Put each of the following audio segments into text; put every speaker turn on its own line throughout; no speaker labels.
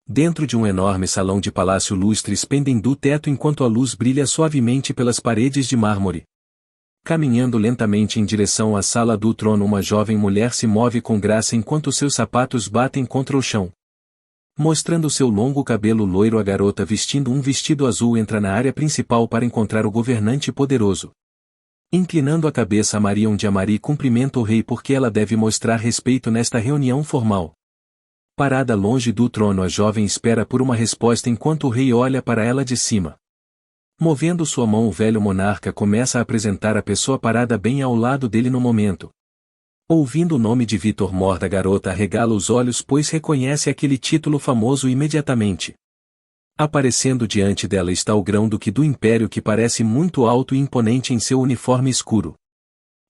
Dentro de um enorme salão de palácio lustres pendem do teto enquanto a luz brilha suavemente pelas paredes de mármore. Caminhando lentamente em direção à sala do trono, uma jovem mulher se move com graça enquanto seus sapatos batem contra o chão. Mostrando seu longo cabelo loiro, a garota vestindo um vestido azul entra na área principal para encontrar o governante poderoso. Inclinando a cabeça, Marion de Amari cumprimenta o rei porque ela deve mostrar respeito nesta reunião formal. Parada longe do trono, a jovem espera por uma resposta enquanto o rei olha para ela de cima. Movendo sua mão, o velho monarca começa a apresentar a pessoa parada bem ao lado dele no momento. Ouvindo o nome de Vitor Mort, a garota arregala os olhos pois reconhece aquele título famoso imediatamente. Aparecendo diante dela está o grão-duque do Império, que parece muito alto e imponente em seu uniforme escuro.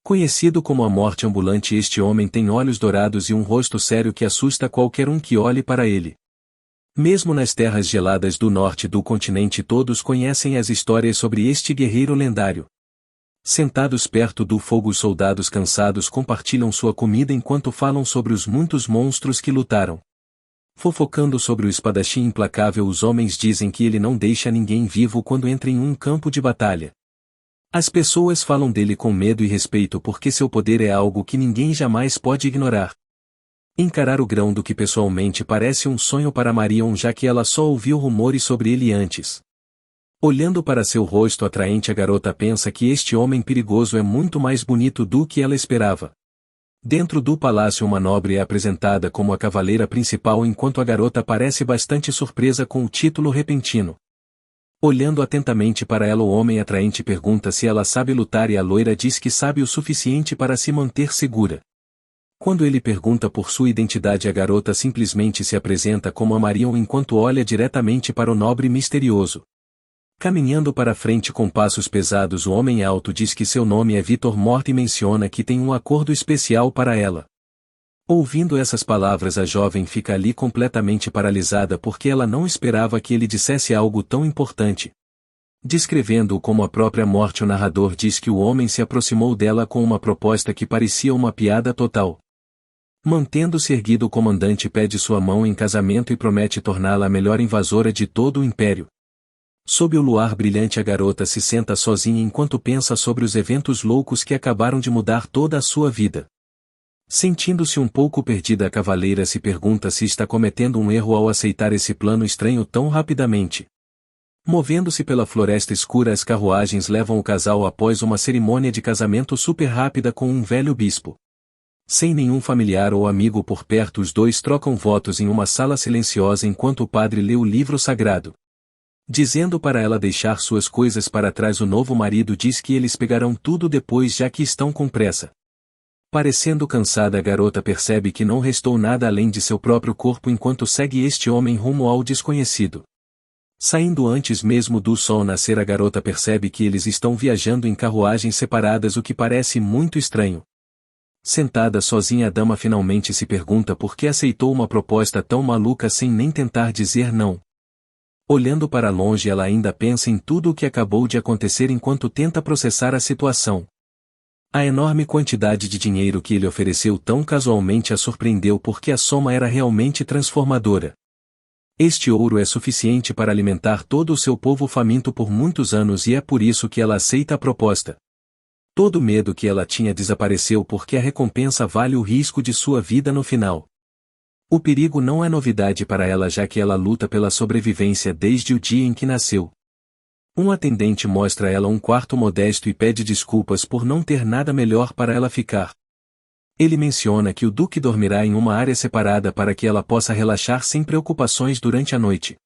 Conhecido como a morte ambulante, este homem tem olhos dourados e um rosto sério que assusta qualquer um que olhe para ele. Mesmo nas terras geladas do norte do continente, todos conhecem as histórias sobre este guerreiro lendário. Sentados perto do fogo, os soldados cansados compartilham sua comida enquanto falam sobre os muitos monstros que lutaram. Fofocando sobre o espadachim implacável, os homens dizem que ele não deixa ninguém vivo quando entra em um campo de batalha. As pessoas falam dele com medo e respeito porque seu poder é algo que ninguém jamais pode ignorar. Encarar o grão-duque pessoalmente parece um sonho para Marion, já que ela só ouviu rumores sobre ele antes. Olhando para seu rosto atraente, a garota pensa que este homem perigoso é muito mais bonito do que ela esperava. Dentro do palácio, uma nobre é apresentada como a cavaleira principal enquanto a garota parece bastante surpresa com o título repentino. Olhando atentamente para ela, o homem atraente pergunta se ela sabe lutar e a loira diz que sabe o suficiente para se manter segura. Quando ele pergunta por sua identidade, a garota simplesmente se apresenta como a Marion enquanto olha diretamente para o nobre misterioso. Caminhando para frente com passos pesados, o homem alto diz que seu nome é Vitor Mort e menciona que tem um acordo especial para ela. Ouvindo essas palavras, a jovem fica ali completamente paralisada porque ela não esperava que ele dissesse algo tão importante. Descrevendo-o como a própria morte, o narrador diz que o homem se aproximou dela com uma proposta que parecia uma piada total. Mantendo-se erguido, o comandante pede sua mão em casamento e promete torná-la a melhor invasora de todo o império. Sob o luar brilhante, a garota se senta sozinha enquanto pensa sobre os eventos loucos que acabaram de mudar toda a sua vida. Sentindo-se um pouco perdida, a cavaleira se pergunta se está cometendo um erro ao aceitar esse plano estranho tão rapidamente. Movendo-se pela floresta escura, as carruagens levam o casal após uma cerimônia de casamento super rápida com um velho bispo. Sem nenhum familiar ou amigo por perto, os dois trocam votos em uma sala silenciosa enquanto o padre lê o livro sagrado. Dizendo para ela deixar suas coisas para trás, o novo marido diz que eles pegarão tudo depois, já que estão com pressa. Parecendo cansada, a garota percebe que não restou nada além de seu próprio corpo enquanto segue este homem rumo ao desconhecido. Saindo antes mesmo do sol nascer, a garota percebe que eles estão viajando em carruagens separadas, o que parece muito estranho. Sentada sozinha, a dama finalmente se pergunta por que aceitou uma proposta tão maluca sem nem tentar dizer não. Olhando para longe, ela ainda pensa em tudo o que acabou de acontecer enquanto tenta processar a situação. A enorme quantidade de dinheiro que ele ofereceu tão casualmente a surpreendeu porque a soma era realmente transformadora. Este ouro é suficiente para alimentar todo o seu povo faminto por muitos anos e é por isso que ela aceita a proposta. Todo o medo que ela tinha desapareceu porque a recompensa vale o risco de sua vida no final. O perigo não é novidade para ela, já que ela luta pela sobrevivência desde o dia em que nasceu. Um atendente mostra a ela um quarto modesto e pede desculpas por não ter nada melhor para ela ficar. Ele menciona que o duque dormirá em uma área separada para que ela possa relaxar sem preocupações durante a noite.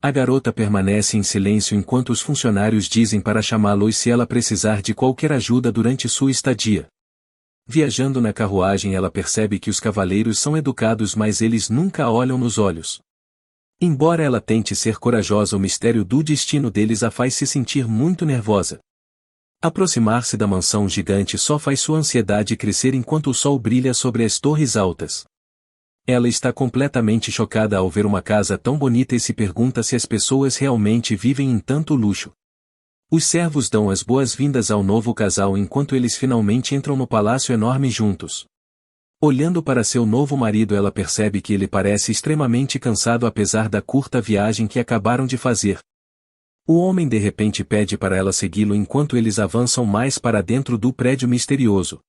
A garota permanece em silêncio enquanto os funcionários dizem para chamá-lo se ela precisar de qualquer ajuda durante sua estadia. Viajando na carruagem, ela percebe que os cavaleiros são educados, mas eles nunca a olham nos olhos. Embora ela tente ser corajosa, o mistério do destino deles a faz se sentir muito nervosa. Aproximar-se da mansão gigante só faz sua ansiedade crescer enquanto o sol brilha sobre as torres altas. Ela está completamente chocada ao ver uma casa tão bonita e se pergunta se as pessoas realmente vivem em tanto luxo. Os servos dão as boas-vindas ao novo casal enquanto eles finalmente entram no palácio enorme juntos. Olhando para seu novo marido, ela percebe que ele parece extremamente cansado apesar da curta viagem que acabaram de fazer. O homem de repente pede para ela segui-lo enquanto eles avançam mais para dentro do prédio misterioso.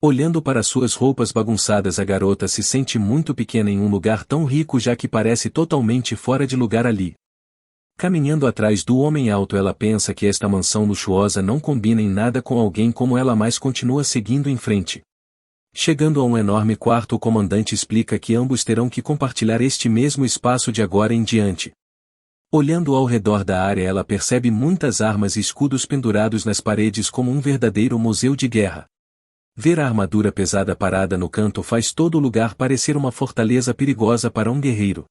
Olhando para suas roupas bagunçadas, a garota se sente muito pequena em um lugar tão rico, já que parece totalmente fora de lugar ali. Caminhando atrás do homem alto, ela pensa que esta mansão luxuosa não combina em nada com alguém como ela, mas continua seguindo em frente. Chegando a um enorme quarto, o comandante explica que ambos terão que compartilhar este mesmo espaço de agora em diante. Olhando ao redor da área, ela percebe muitas armas e escudos pendurados nas paredes como um verdadeiro museu de guerra. Ver a armadura pesada parada no canto faz todo o lugar parecer uma fortaleza perigosa para um guerreiro.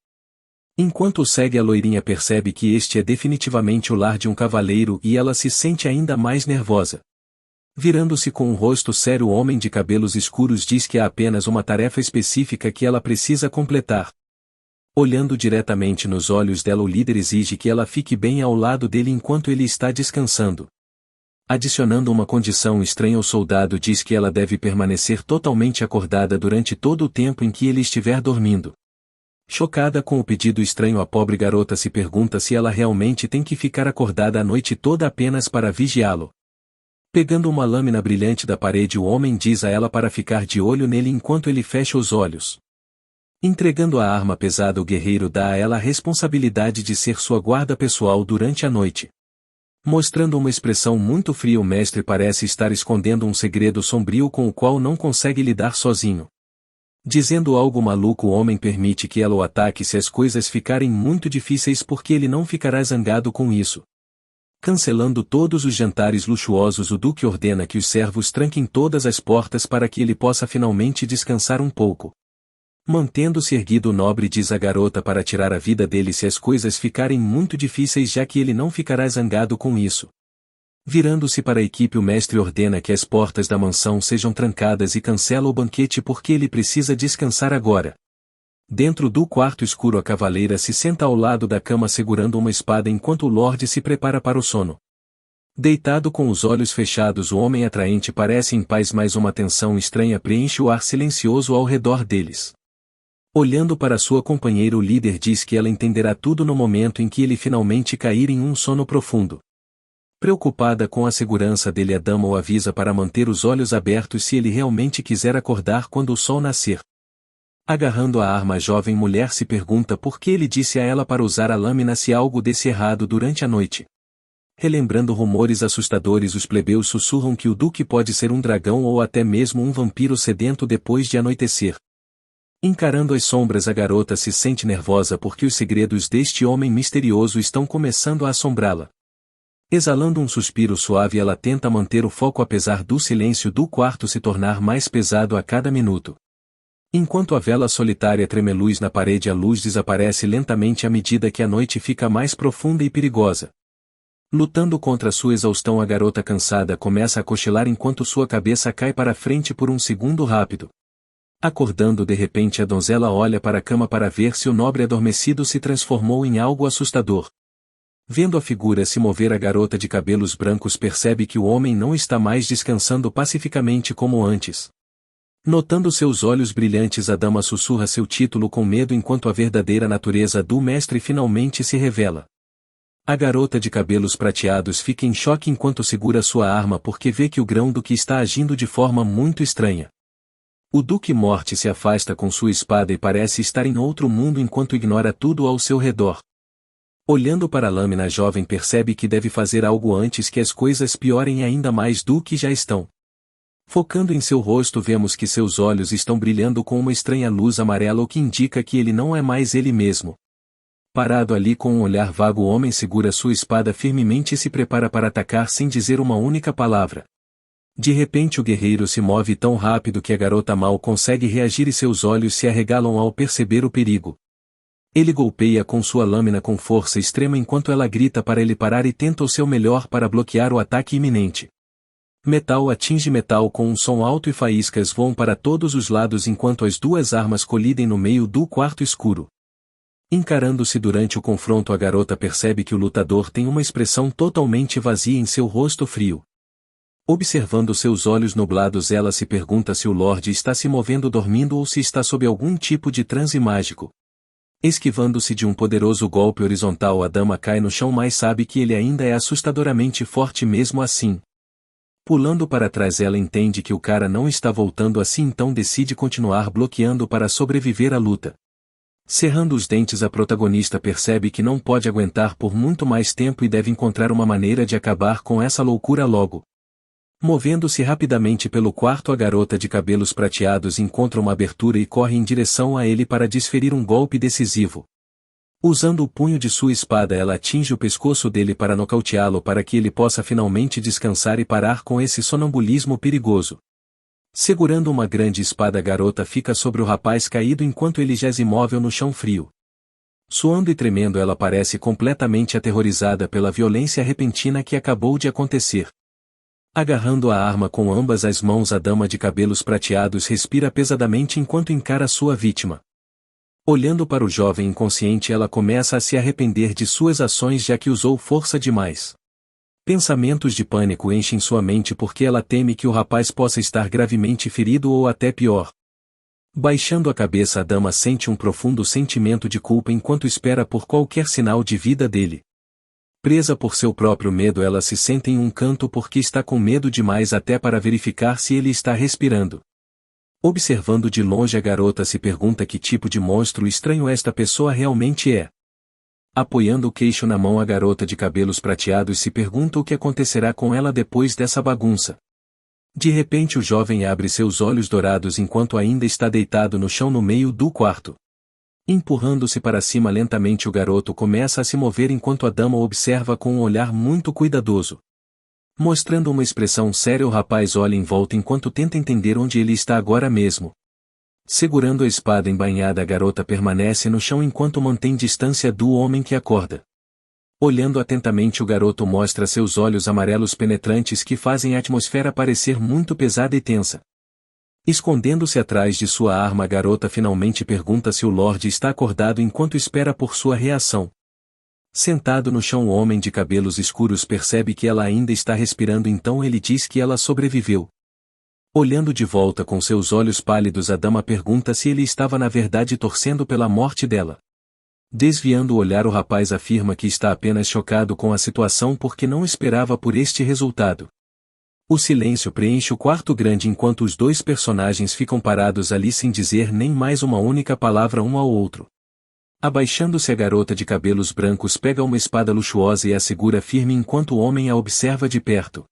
Enquanto segue, a loirinha percebe que este é definitivamente o lar de um cavaleiro e ela se sente ainda mais nervosa. Virando-se com um rosto sério, o homem de cabelos escuros diz que há apenas uma tarefa específica que ela precisa completar. Olhando diretamente nos olhos dela, o líder exige que ela fique bem ao lado dele enquanto ele está descansando. Adicionando uma condição estranha, o soldado diz que ela deve permanecer totalmente acordada durante todo o tempo em que ele estiver dormindo. Chocada com o pedido estranho, a pobre garota se pergunta se ela realmente tem que ficar acordada a noite toda apenas para vigiá-lo. Pegando uma lâmina brilhante da parede, o homem diz a ela para ficar de olho nele enquanto ele fecha os olhos. Entregando a arma pesada, o guerreiro dá a ela a responsabilidade de ser sua guarda pessoal durante a noite. Mostrando uma expressão muito fria, o mestre parece estar escondendo um segredo sombrio com o qual não consegue lidar sozinho. Dizendo algo maluco, o homem permite que ela o ataque se as coisas ficarem muito difíceis, porque ele não ficará zangado com isso. Cancelando todos os jantares luxuosos, o duque ordena que os servos tranquem todas as portas para que ele possa finalmente descansar um pouco. Mantendo-se erguido, o nobre diz à garota para tirar a vida dele se as coisas ficarem muito difíceis, já que ele não ficará zangado com isso. Virando-se para a equipe, o mestre ordena que as portas da mansão sejam trancadas e cancela o banquete porque ele precisa descansar agora. Dentro do quarto escuro, a cavaleira se senta ao lado da cama segurando uma espada enquanto o Lorde se prepara para o sono. Deitado com os olhos fechados, o homem atraente parece em paz, mas uma tensão estranha preenche o ar silencioso ao redor deles. Olhando para sua companheira, o líder diz que ela entenderá tudo no momento em que ele finalmente cair em um sono profundo. Preocupada com a segurança dele, a dama o avisa para manter os olhos abertos se ele realmente quiser acordar quando o sol nascer. Agarrando a arma, a jovem mulher se pergunta por que ele disse a ela para usar a lâmina se algo desse errado durante a noite. Relembrando rumores assustadores, os plebeus sussurram que o duque pode ser um dragão ou até mesmo um vampiro sedento depois de anoitecer. Encarando as sombras, a garota se sente nervosa porque os segredos deste homem misterioso estão começando a assombrá-la. Exalando um suspiro suave, ela tenta manter o foco apesar do silêncio do quarto se tornar mais pesado a cada minuto. Enquanto a vela solitária tremeluz na parede, a luz desaparece lentamente à medida que a noite fica mais profunda e perigosa. Lutando contra sua exaustão, a garota cansada começa a cochilar enquanto sua cabeça cai para frente por um segundo rápido. Acordando de repente, a donzela olha para a cama para ver se o nobre adormecido se transformou em algo assustador. Vendo a figura se mover, a garota de cabelos brancos percebe que o homem não está mais descansando pacificamente como antes. Notando seus olhos brilhantes, a dama sussurra seu título com medo enquanto a verdadeira natureza do mestre finalmente se revela. A garota de cabelos prateados fica em choque enquanto segura sua arma porque vê que o grão-duque está agindo de forma muito estranha. O Duque Morte se afasta com sua espada e parece estar em outro mundo enquanto ignora tudo ao seu redor. Olhando para a lâmina, a jovem percebe que deve fazer algo antes que as coisas piorem ainda mais do que já estão. Focando em seu rosto, vemos que seus olhos estão brilhando com uma estranha luz amarela, o que indica que ele não é mais ele mesmo. Parado ali com um olhar vago, o homem segura sua espada firmemente e se prepara para atacar sem dizer uma única palavra. De repente, o guerreiro se move tão rápido que a garota mal consegue reagir e seus olhos se arregalam ao perceber o perigo. Ele golpeia com sua lâmina com força extrema enquanto ela grita para ele parar e tenta o seu melhor para bloquear o ataque iminente. Metal atinge metal com um som alto e faíscas voam para todos os lados enquanto as duas armas colidem no meio do quarto escuro. Encarando-se durante o confronto, a garota percebe que o lutador tem uma expressão totalmente vazia em seu rosto frio. Observando seus olhos nublados, ela se pergunta se o Lorde está se movendo dormindo ou se está sob algum tipo de transe mágico. Esquivando-se de um poderoso golpe horizontal, a dama cai no chão, mas sabe que ele ainda é assustadoramente forte mesmo assim. Pulando para trás, ela entende que o cara não está voltando assim, então decide continuar bloqueando para sobreviver à luta. Cerrando os dentes, a protagonista percebe que não pode aguentar por muito mais tempo e deve encontrar uma maneira de acabar com essa loucura logo. Movendo-se rapidamente pelo quarto, a garota de cabelos prateados encontra uma abertura e corre em direção a ele para desferir um golpe decisivo. Usando o punho de sua espada, ela atinge o pescoço dele para nocauteá-lo para que ele possa finalmente descansar e parar com esse sonambulismo perigoso. Segurando uma grande espada, a garota fica sobre o rapaz caído enquanto ele jaz imóvel no chão frio. Suando e tremendo, ela parece completamente aterrorizada pela violência repentina que acabou de acontecer. Agarrando a arma com ambas as mãos, a dama de cabelos prateados respira pesadamente enquanto encara sua vítima. Olhando para o jovem inconsciente, ela começa a se arrepender de suas ações, já que usou força demais. Pensamentos de pânico enchem sua mente porque ela teme que o rapaz possa estar gravemente ferido ou até pior. Baixando a cabeça, a dama sente um profundo sentimento de culpa enquanto espera por qualquer sinal de vida dele. Presa por seu próprio medo, ela se senta em um canto porque está com medo demais até para verificar se ele está respirando. Observando de longe, a garota se pergunta que tipo de monstro estranho esta pessoa realmente é. Apoiando o queixo na mão, a garota de cabelos prateados se pergunta o que acontecerá com ela depois dessa bagunça. De repente, o jovem abre seus olhos dourados enquanto ainda está deitado no chão no meio do quarto. Empurrando-se para cima lentamente, o garoto começa a se mover enquanto a dama o observa com um olhar muito cuidadoso. Mostrando uma expressão séria, o rapaz olha em volta enquanto tenta entender onde ele está agora mesmo. Segurando a espada embainhada, a garota permanece no chão enquanto mantém distância do homem que acorda. Olhando atentamente, o garoto mostra seus olhos amarelos penetrantes que fazem a atmosfera parecer muito pesada e tensa. Escondendo-se atrás de sua arma, a garota finalmente pergunta se o Lorde está acordado enquanto espera por sua reação. Sentado no chão, o homem de cabelos escuros percebe que ela ainda está respirando, então ele diz que ela sobreviveu. Olhando de volta com seus olhos pálidos, a dama pergunta se ele estava na verdade torcendo pela morte dela. Desviando o olhar, o rapaz afirma que está apenas chocado com a situação porque não esperava por este resultado. O silêncio preenche o quarto grande enquanto os dois personagens ficam parados ali sem dizer nem mais uma única palavra um ao outro. Abaixando-se, a garota de cabelos brancos pega uma espada luxuosa e a segura firme enquanto o homem a observa de perto.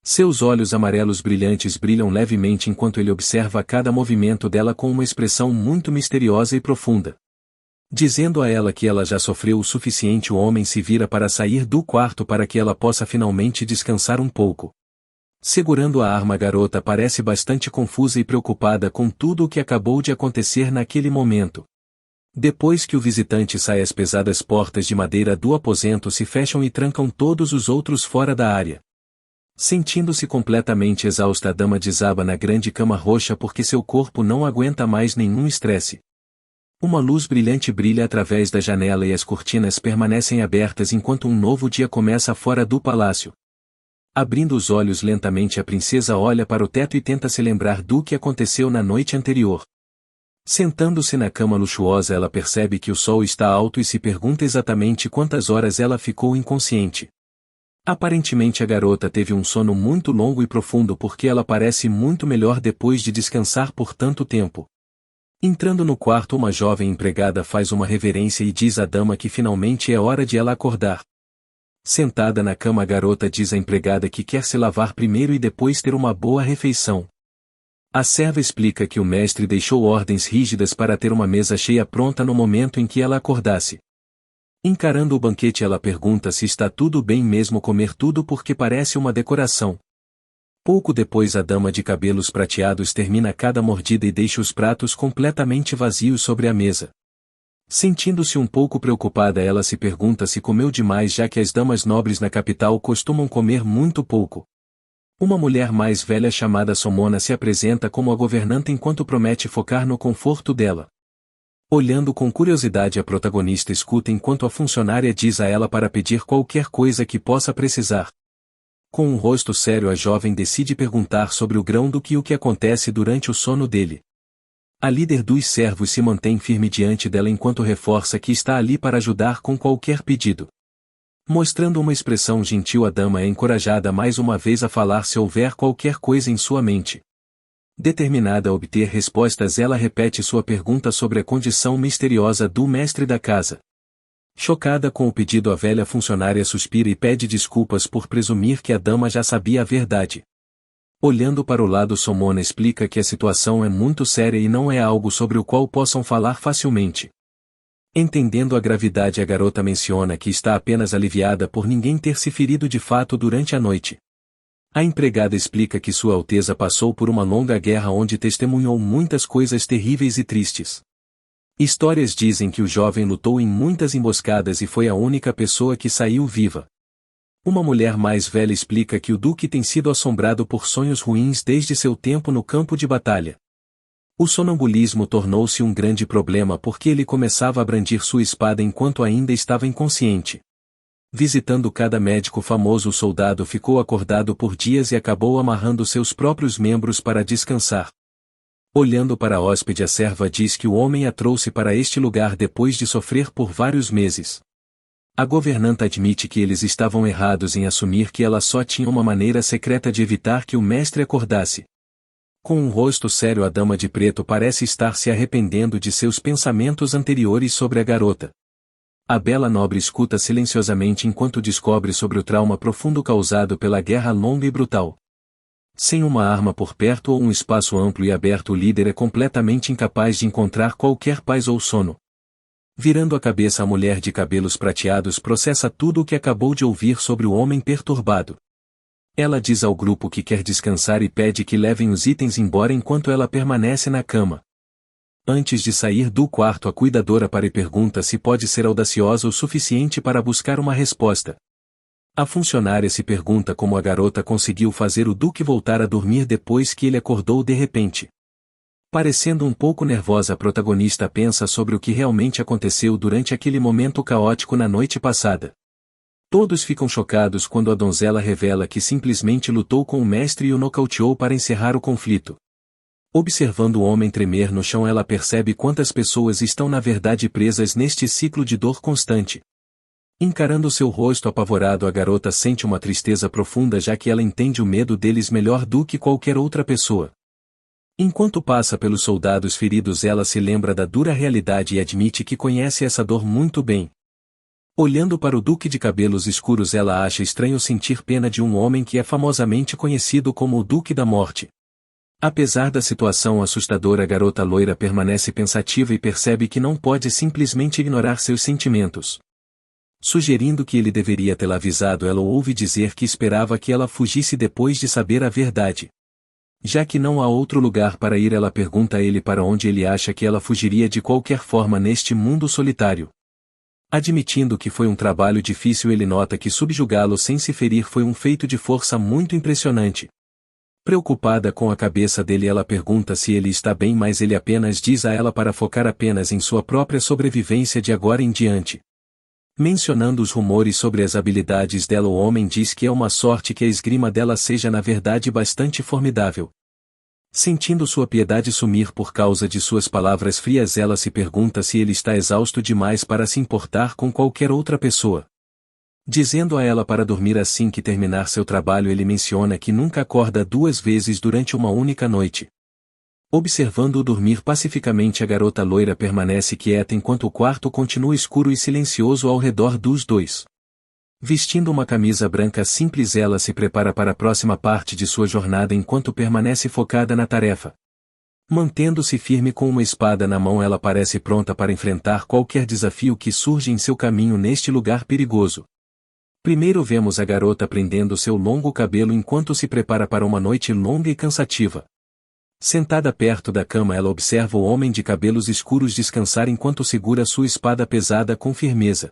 Seus olhos amarelos brilhantes brilham levemente enquanto ele observa cada movimento dela com uma expressão muito misteriosa e profunda. Dizendo a ela que ela já sofreu o suficiente, o homem se vira para sair do quarto para que ela possa finalmente descansar um pouco. Segurando a arma, a garota parece bastante confusa e preocupada com tudo o que acabou de acontecer naquele momento. Depois que o visitante sai, as pesadas portas de madeira do aposento se fecham e trancam todos os outros fora da área. Sentindo-se completamente exausta, a dama desaba na grande cama roxa porque seu corpo não aguenta mais nenhum estresse. Uma luz brilhante brilha através da janela e as cortinas permanecem abertas enquanto um novo dia começa fora do palácio. Abrindo os olhos lentamente, a princesa olha para o teto e tenta se lembrar do que aconteceu na noite anterior. Sentando-se na cama luxuosa, ela percebe que o sol está alto e se pergunta exatamente quantas horas ela ficou inconsciente. Aparentemente, a garota teve um sono muito longo e profundo porque ela parece muito melhor depois de descansar por tanto tempo. Entrando no quarto, uma jovem empregada faz uma reverência e diz à dama que finalmente é hora de ela acordar. Sentada na cama, a garota diz à empregada que quer se lavar primeiro e depois ter uma boa refeição. A serva explica que o mestre deixou ordens rígidas para ter uma mesa cheia pronta no momento em que ela acordasse. Encarando o banquete, ela pergunta se está tudo bem mesmo comer tudo porque parece uma decoração. Pouco depois, a dama de cabelos prateados termina cada mordida e deixa os pratos completamente vazios sobre a mesa. Sentindo-se um pouco preocupada, ela se pergunta se comeu demais, já que as damas nobres na capital costumam comer muito pouco. Uma mulher mais velha chamada Somona se apresenta como a governanta enquanto promete focar no conforto dela. Olhando com curiosidade, a protagonista escuta enquanto a funcionária diz a ela para pedir qualquer coisa que possa precisar. Com um rosto sério, a jovem decide perguntar sobre o grão-duque e o que acontece durante o sono dele. A líder dos servos se mantém firme diante dela enquanto reforça que está ali para ajudar com qualquer pedido. Mostrando uma expressão gentil, a dama é encorajada mais uma vez a falar se houver qualquer coisa em sua mente. Determinada a obter respostas, ela repete sua pergunta sobre a condição misteriosa do mestre da casa. Chocada com o pedido, a velha funcionária suspira e pede desculpas por presumir que a dama já sabia a verdade. Olhando para o lado, Somona explica que a situação é muito séria e não é algo sobre o qual possam falar facilmente. Entendendo a gravidade, a garota menciona que está apenas aliviada por ninguém ter se ferido de fato durante a noite. A empregada explica que Sua Alteza passou por uma longa guerra onde testemunhou muitas coisas terríveis e tristes. Histórias dizem que o jovem lutou em muitas emboscadas e foi a única pessoa que saiu viva. Uma mulher mais velha explica que o duque tem sido assombrado por sonhos ruins desde seu tempo no campo de batalha. O sonambulismo tornou-se um grande problema porque ele começava a brandir sua espada enquanto ainda estava inconsciente. Visitando cada médico famoso, o soldado ficou acordado por dias e acabou amarrando seus próprios membros para descansar. Olhando para a hóspede, a serva diz que o homem a trouxe para este lugar depois de sofrer por vários meses. A governanta admite que eles estavam errados em assumir que ela só tinha uma maneira secreta de evitar que o mestre acordasse. Com um rosto sério, a dama de preto parece estar se arrependendo de seus pensamentos anteriores sobre a garota. A bela nobre escuta silenciosamente enquanto descobre sobre o trauma profundo causado pela guerra longa e brutal. Sem uma arma por perto ou um espaço amplo e aberto, o líder é completamente incapaz de encontrar qualquer paz ou sono. Virando a cabeça, a mulher de cabelos prateados processa tudo o que acabou de ouvir sobre o homem perturbado. Ela diz ao grupo que quer descansar e pede que levem os itens embora enquanto ela permanece na cama. Antes de sair do quarto, a cuidadora para e pergunta se pode ser audaciosa o suficiente para buscar uma resposta. A funcionária se pergunta como a garota conseguiu fazer o duque voltar a dormir depois que ele acordou de repente. Parecendo um pouco nervosa, a protagonista pensa sobre o que realmente aconteceu durante aquele momento caótico na noite passada. Todos ficam chocados quando a donzela revela que simplesmente lutou com o mestre e o nocauteou para encerrar o conflito. Observando o homem tremer no chão, ela percebe quantas pessoas estão na verdade presas neste ciclo de dor constante. Encarando seu rosto apavorado, a garota sente uma tristeza profunda, já que ela entende o medo deles melhor do que qualquer outra pessoa. Enquanto passa pelos soldados feridos, ela se lembra da dura realidade e admite que conhece essa dor muito bem. Olhando para o duque de cabelos escuros, ela acha estranho sentir pena de um homem que é famosamente conhecido como o Duque da Morte. Apesar da situação assustadora, a garota loira permanece pensativa e percebe que não pode simplesmente ignorar seus sentimentos. Sugerindo que ele deveria tê-la avisado, ela ouve dizer que esperava que ela fugisse depois de saber a verdade. Já que não há outro lugar para ir, ela pergunta a ele para onde ele acha que ela fugiria de qualquer forma neste mundo solitário. Admitindo que foi um trabalho difícil, ele nota que subjugá-lo sem se ferir foi um feito de força muito impressionante. Preocupada com a cabeça dele, ela pergunta se ele está bem, mas ele apenas diz a ela para focar apenas em sua própria sobrevivência de agora em diante. Mencionando os rumores sobre as habilidades dela, o homem diz que é uma sorte que a esgrima dela seja na verdade bastante formidável. Sentindo sua piedade sumir por causa de suas palavras frias, ela se pergunta se ele está exausto demais para se importar com qualquer outra pessoa. Dizendo a ela para dormir assim que terminar seu trabalho, ele menciona que nunca acorda 2 vezes durante uma única noite. Observando-o dormir pacificamente, a garota loira permanece quieta enquanto o quarto continua escuro e silencioso ao redor dos dois. Vestindo uma camisa branca simples, ela se prepara para a próxima parte de sua jornada enquanto permanece focada na tarefa. Mantendo-se firme com uma espada na mão, ela parece pronta para enfrentar qualquer desafio que surge em seu caminho neste lugar perigoso. Primeiro vemos a garota prendendo seu longo cabelo enquanto se prepara para uma noite longa e cansativa. Sentada perto da cama, ela observa o homem de cabelos escuros descansar enquanto segura sua espada pesada com firmeza.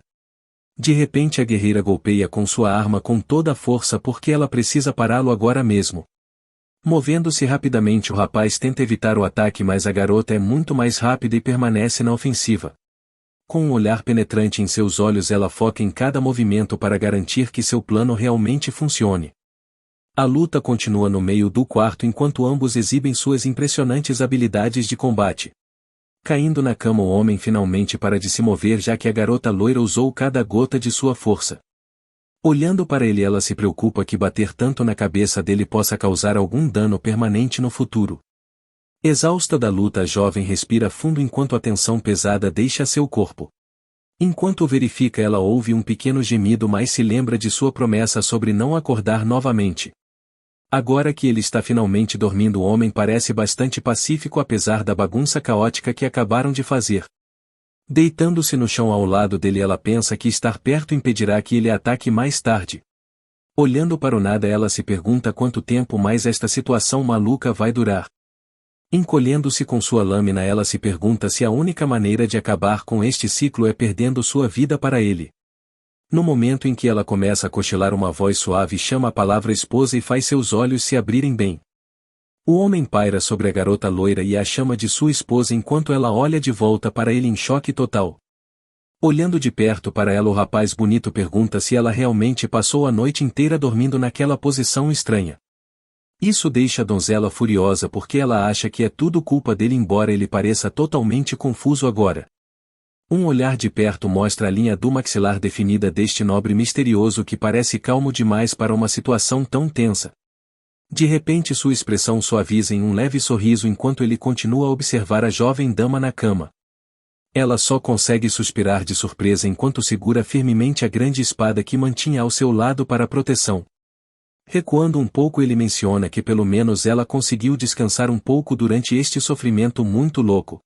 De repente, a guerreira golpeia com sua arma com toda a força porque ela precisa pará-lo agora mesmo. Movendo-se rapidamente, o rapaz tenta evitar o ataque, mas a garota é muito mais rápida e permanece na ofensiva. Com um olhar penetrante em seus olhos, ela foca em cada movimento para garantir que seu plano realmente funcione. A luta continua no meio do quarto enquanto ambos exibem suas impressionantes habilidades de combate. Caindo na cama, o homem finalmente para de se mover, já que a garota loira usou cada gota de sua força. Olhando para ele, ela se preocupa que bater tanto na cabeça dele possa causar algum dano permanente no futuro. Exausta da luta, a jovem respira fundo enquanto a tensão pesada deixa seu corpo. Enquanto verifica, ela ouve um pequeno gemido, mas se lembra de sua promessa sobre não acordar novamente. Agora que ele está finalmente dormindo, o homem parece bastante pacífico apesar da bagunça caótica que acabaram de fazer. Deitando-se no chão ao lado dele, ela pensa que estar perto impedirá que ele a ataque mais tarde. Olhando para o nada, ela se pergunta quanto tempo mais esta situação maluca vai durar. Encolhendo-se com sua lâmina, ela se pergunta se a única maneira de acabar com este ciclo é perdendo sua vida para ele. No momento em que ela começa a cochilar, uma voz suave chama a palavra esposa e faz seus olhos se abrirem bem. O homem paira sobre a garota loira e a chama de sua esposa enquanto ela olha de volta para ele em choque total. Olhando de perto para ela, o rapaz bonito pergunta se ela realmente passou a noite inteira dormindo naquela posição estranha. Isso deixa a donzela furiosa porque ela acha que é tudo culpa dele, embora ele pareça totalmente confuso agora. Um olhar de perto mostra a linha do maxilar definida deste nobre misterioso que parece calmo demais para uma situação tão tensa. De repente sua expressão suaviza em um leve sorriso enquanto ele continua a observar a jovem dama na cama. Ela só consegue suspirar de surpresa enquanto segura firmemente a grande espada que mantinha ao seu lado para proteção. Recuando um pouco, ele menciona que pelo menos ela conseguiu descansar um pouco durante este sofrimento muito louco.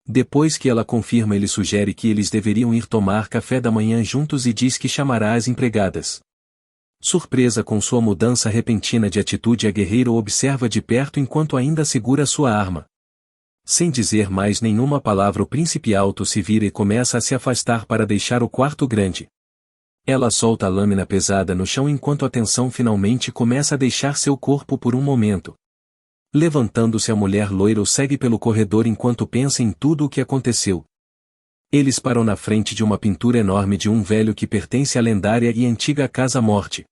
Depois que ela confirma, ele sugere que eles deveriam ir tomar café da manhã juntos e diz que chamará as empregadas. Surpresa com sua mudança repentina de atitude, a guerreira o observa de perto enquanto ainda segura sua arma. Sem dizer mais nenhuma palavra, o príncipe alto se vira e começa a se afastar para deixar o quarto grande. Ela solta a lâmina pesada no chão enquanto a tensão finalmente começa a deixar seu corpo por um momento. Levantando-se, a mulher loira o segue pelo corredor enquanto pensa em tudo o que aconteceu. Eles param na frente de uma pintura enorme de um velho que pertence à lendária e antiga Casa Morte.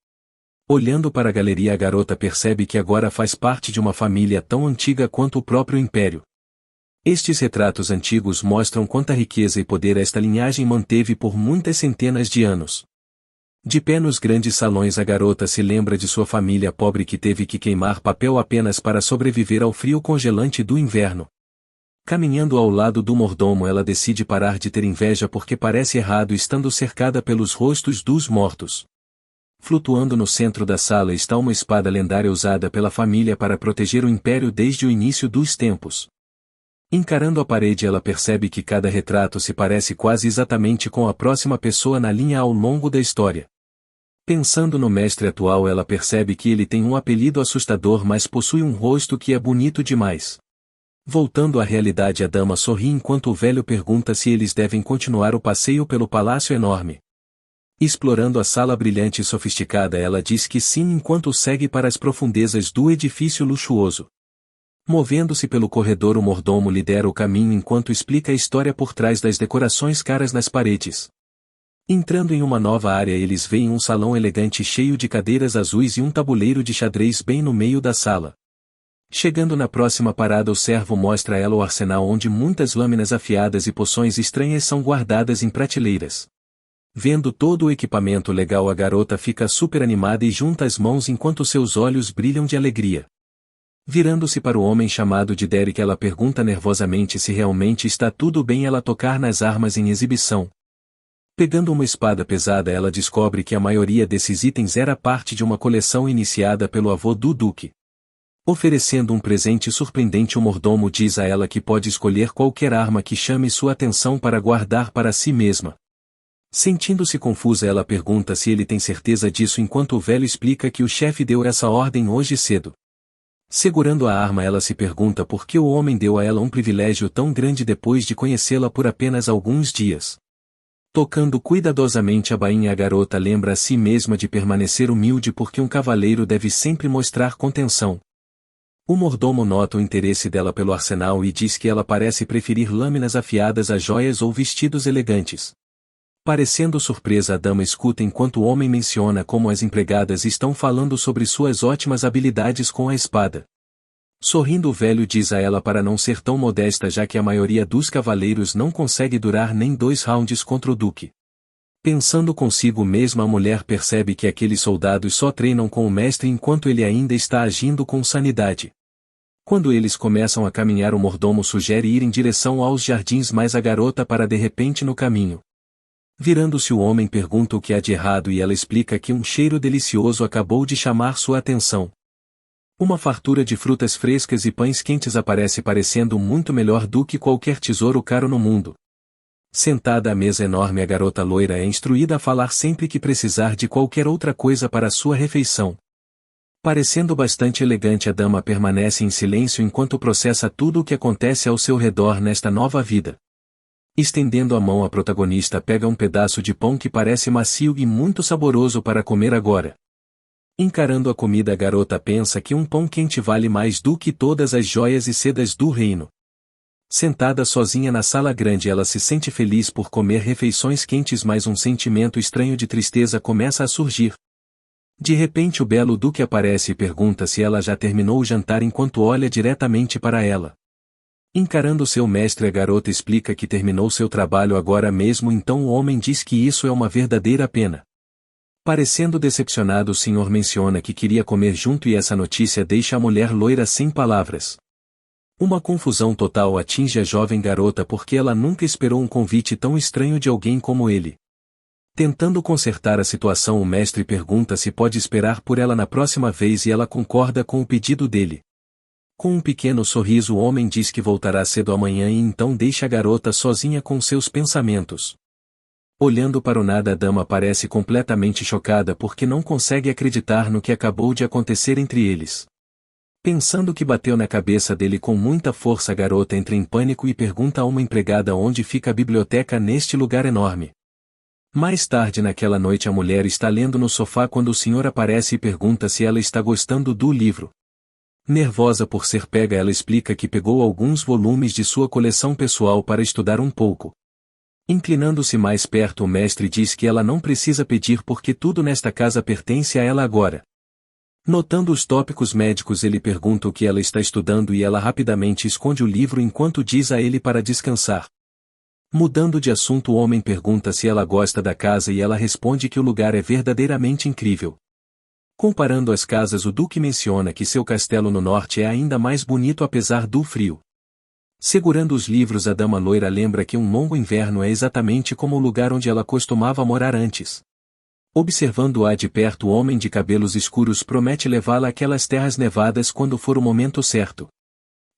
Olhando para a galeria, a garota percebe que agora faz parte de uma família tão antiga quanto o próprio Império. Estes retratos antigos mostram quanta riqueza e poder esta linhagem manteve por muitas centenas de anos. De pé nos grandes salões, a garota se lembra de sua família pobre que teve que queimar papel apenas para sobreviver ao frio congelante do inverno. Caminhando ao lado do mordomo, ela decide parar de ter inveja porque parece errado estando cercada pelos rostos dos mortos. Flutuando no centro da sala está uma espada lendária usada pela família para proteger o império desde o início dos tempos. Encarando a parede, ela percebe que cada retrato se parece quase exatamente com a próxima pessoa na linha ao longo da história. Pensando no mestre atual, ela percebe que ele tem um apelido assustador, mas possui um rosto que é bonito demais. Voltando à realidade, a dama sorri enquanto o velho pergunta se eles devem continuar o passeio pelo palácio enorme. Explorando a sala brilhante e sofisticada, ela diz que sim enquanto segue para as profundezas do edifício luxuoso. Movendo-se pelo corredor, o mordomo lidera o caminho enquanto explica a história por trás das decorações caras nas paredes. Entrando em uma nova área, eles veem um salão elegante cheio de cadeiras azuis e um tabuleiro de xadrez bem no meio da sala. Chegando na próxima parada, o servo mostra a ela o arsenal onde muitas lâminas afiadas e poções estranhas são guardadas em prateleiras. Vendo todo o equipamento legal, a garota fica super animada e junta as mãos enquanto seus olhos brilham de alegria. Virando-se para o homem chamado de Derek, ela pergunta nervosamente se realmente está tudo bem ela tocar nas armas em exibição. Pegando uma espada pesada, ela descobre que a maioria desses itens era parte de uma coleção iniciada pelo avô do Duque. Oferecendo um presente surpreendente, o mordomo diz a ela que pode escolher qualquer arma que chame sua atenção para guardar para si mesma. Sentindo-se confusa, ela pergunta se ele tem certeza disso enquanto o velho explica que o chefe deu essa ordem hoje cedo. Segurando a arma, ela se pergunta por que o homem deu a ela um privilégio tão grande depois de conhecê-la por apenas alguns dias. Tocando cuidadosamente a bainha, a garota lembra a si mesma de permanecer humilde porque um cavaleiro deve sempre mostrar contenção. O mordomo nota o interesse dela pelo arsenal e diz que ela parece preferir lâminas afiadas a joias ou vestidos elegantes. Parecendo surpresa, a dama escuta enquanto o homem menciona como as empregadas estão falando sobre suas ótimas habilidades com a espada. Sorrindo, o velho diz a ela para não ser tão modesta, já que a maioria dos cavaleiros não consegue durar nem 2 rounds contra o duque. Pensando consigo mesma, a mulher percebe que aqueles soldados só treinam com o mestre enquanto ele ainda está agindo com sanidade. Quando eles começam a caminhar, o mordomo sugere ir em direção aos jardins, mas a garota para de repente no caminho. Virando-se, o homem pergunta o que há de errado e ela explica que um cheiro delicioso acabou de chamar sua atenção. Uma fartura de frutas frescas e pães quentes aparece, parecendo muito melhor do que qualquer tesouro caro no mundo. Sentada à mesa enorme, a garota loira é instruída a falar sempre que precisar de qualquer outra coisa para sua refeição. Parecendo bastante elegante, a dama permanece em silêncio enquanto processa tudo o que acontece ao seu redor nesta nova vida. Estendendo a mão, a protagonista pega um pedaço de pão que parece macio e muito saboroso para comer agora. Encarando a comida, a garota pensa que um pão quente vale mais do que todas as joias e sedas do reino. Sentada sozinha na sala grande, ela se sente feliz por comer refeições quentes, mas um sentimento estranho de tristeza começa a surgir. De repente, o belo duque aparece e pergunta se ela já terminou o jantar enquanto olha diretamente para ela. Encarando seu mestre, a garota explica que terminou seu trabalho agora mesmo, então o homem diz que isso é uma verdadeira pena. Parecendo decepcionado, o senhor menciona que queria comer junto e essa notícia deixa a mulher loira sem palavras. Uma confusão total atinge a jovem garota porque ela nunca esperou um convite tão estranho de alguém como ele. Tentando consertar a situação, o mestre pergunta se pode esperar por ela na próxima vez e ela concorda com o pedido dele. Com um pequeno sorriso, o homem diz que voltará cedo amanhã e então deixa a garota sozinha com seus pensamentos. Olhando para o nada, a dama parece completamente chocada porque não consegue acreditar no que acabou de acontecer entre eles. Pensando que bateu na cabeça dele com muita força, a garota entra em pânico e pergunta a uma empregada onde fica a biblioteca neste lugar enorme. Mais tarde naquela noite, a mulher está lendo no sofá quando o senhor aparece e pergunta se ela está gostando do livro. Nervosa por ser pega, ela explica que pegou alguns volumes de sua coleção pessoal para estudar um pouco. Inclinando-se mais perto, o mestre diz que ela não precisa pedir porque tudo nesta casa pertence a ela agora. Notando os tópicos médicos, ele pergunta o que ela está estudando e ela rapidamente esconde o livro enquanto diz a ele para descansar. Mudando de assunto, o homem pergunta se ela gosta da casa e ela responde que o lugar é verdadeiramente incrível. Comparando as casas, o duque menciona que seu castelo no norte é ainda mais bonito apesar do frio. Segurando os livros, a dama loira lembra que um longo inverno é exatamente como o lugar onde ela costumava morar antes. Observando-a de perto, o homem de cabelos escuros promete levá-la àquelas terras nevadas quando for o momento certo.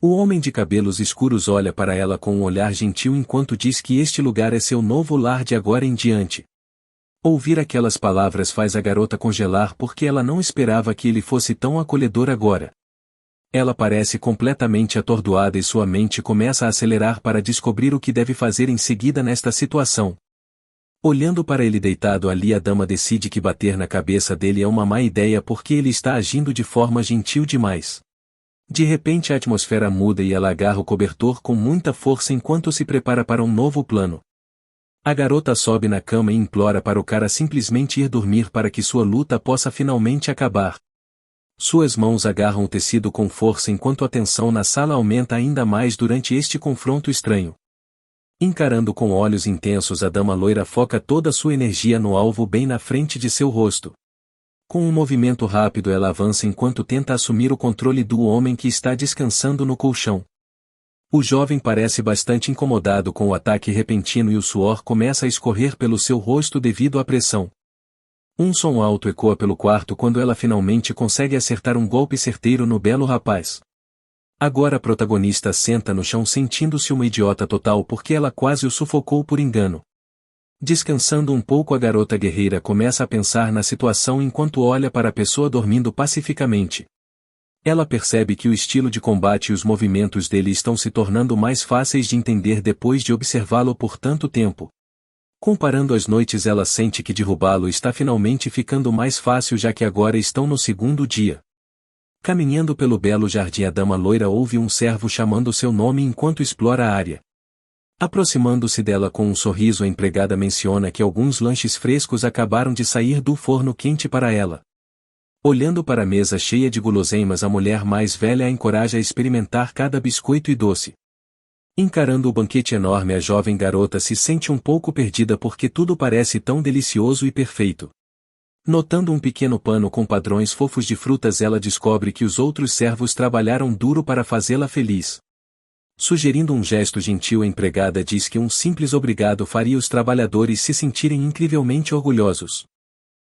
O homem de cabelos escuros olha para ela com um olhar gentil enquanto diz que este lugar é seu novo lar de agora em diante. Ouvir aquelas palavras faz a garota congelar porque ela não esperava que ele fosse tão acolhedor agora. Ela parece completamente atordoada e sua mente começa a acelerar para descobrir o que deve fazer em seguida nesta situação. Olhando para ele deitado ali, a dama decide que bater na cabeça dele é uma má ideia porque ele está agindo de forma gentil demais. De repente, a atmosfera muda e ela agarra o cobertor com muita força enquanto se prepara para um novo plano. A garota sobe na cama e implora para o cara simplesmente ir dormir para que sua luta possa finalmente acabar. Suas mãos agarram o tecido com força enquanto a tensão na sala aumenta ainda mais durante este confronto estranho. Encarando com olhos intensos, a dama loira foca toda sua energia no alvo bem na frente de seu rosto. Com um movimento rápido, ela avança enquanto tenta assumir o controle do homem que está descansando no colchão. O jovem parece bastante incomodado com o ataque repentino e o suor começa a escorrer pelo seu rosto devido à pressão. Um som alto ecoa pelo quarto quando ela finalmente consegue acertar um golpe certeiro no belo rapaz. Agora a protagonista senta no chão sentindo-se uma idiota total porque ela quase o sufocou por engano. Descansando um pouco, a garota guerreira começa a pensar na situação enquanto olha para a pessoa dormindo pacificamente. Ela percebe que o estilo de combate e os movimentos dele estão se tornando mais fáceis de entender depois de observá-lo por tanto tempo. Comparando as noites, ela sente que derrubá-lo está finalmente ficando mais fácil já que agora estão no segundo dia. Caminhando pelo belo jardim, a dama loira ouve um servo chamando seu nome enquanto explora a área. Aproximando-se dela com um sorriso, a empregada menciona que alguns lanches frescos acabaram de sair do forno quente para ela. Olhando para a mesa cheia de guloseimas, a mulher mais velha a encoraja a experimentar cada biscoito e doce. Encarando o banquete enorme, a jovem garota se sente um pouco perdida porque tudo parece tão delicioso e perfeito. Notando um pequeno pano com padrões fofos de frutas, ela descobre que os outros servos trabalharam duro para fazê-la feliz. Sugerindo um gesto gentil, a empregada diz que um simples obrigado faria os trabalhadores se sentirem incrivelmente orgulhosos.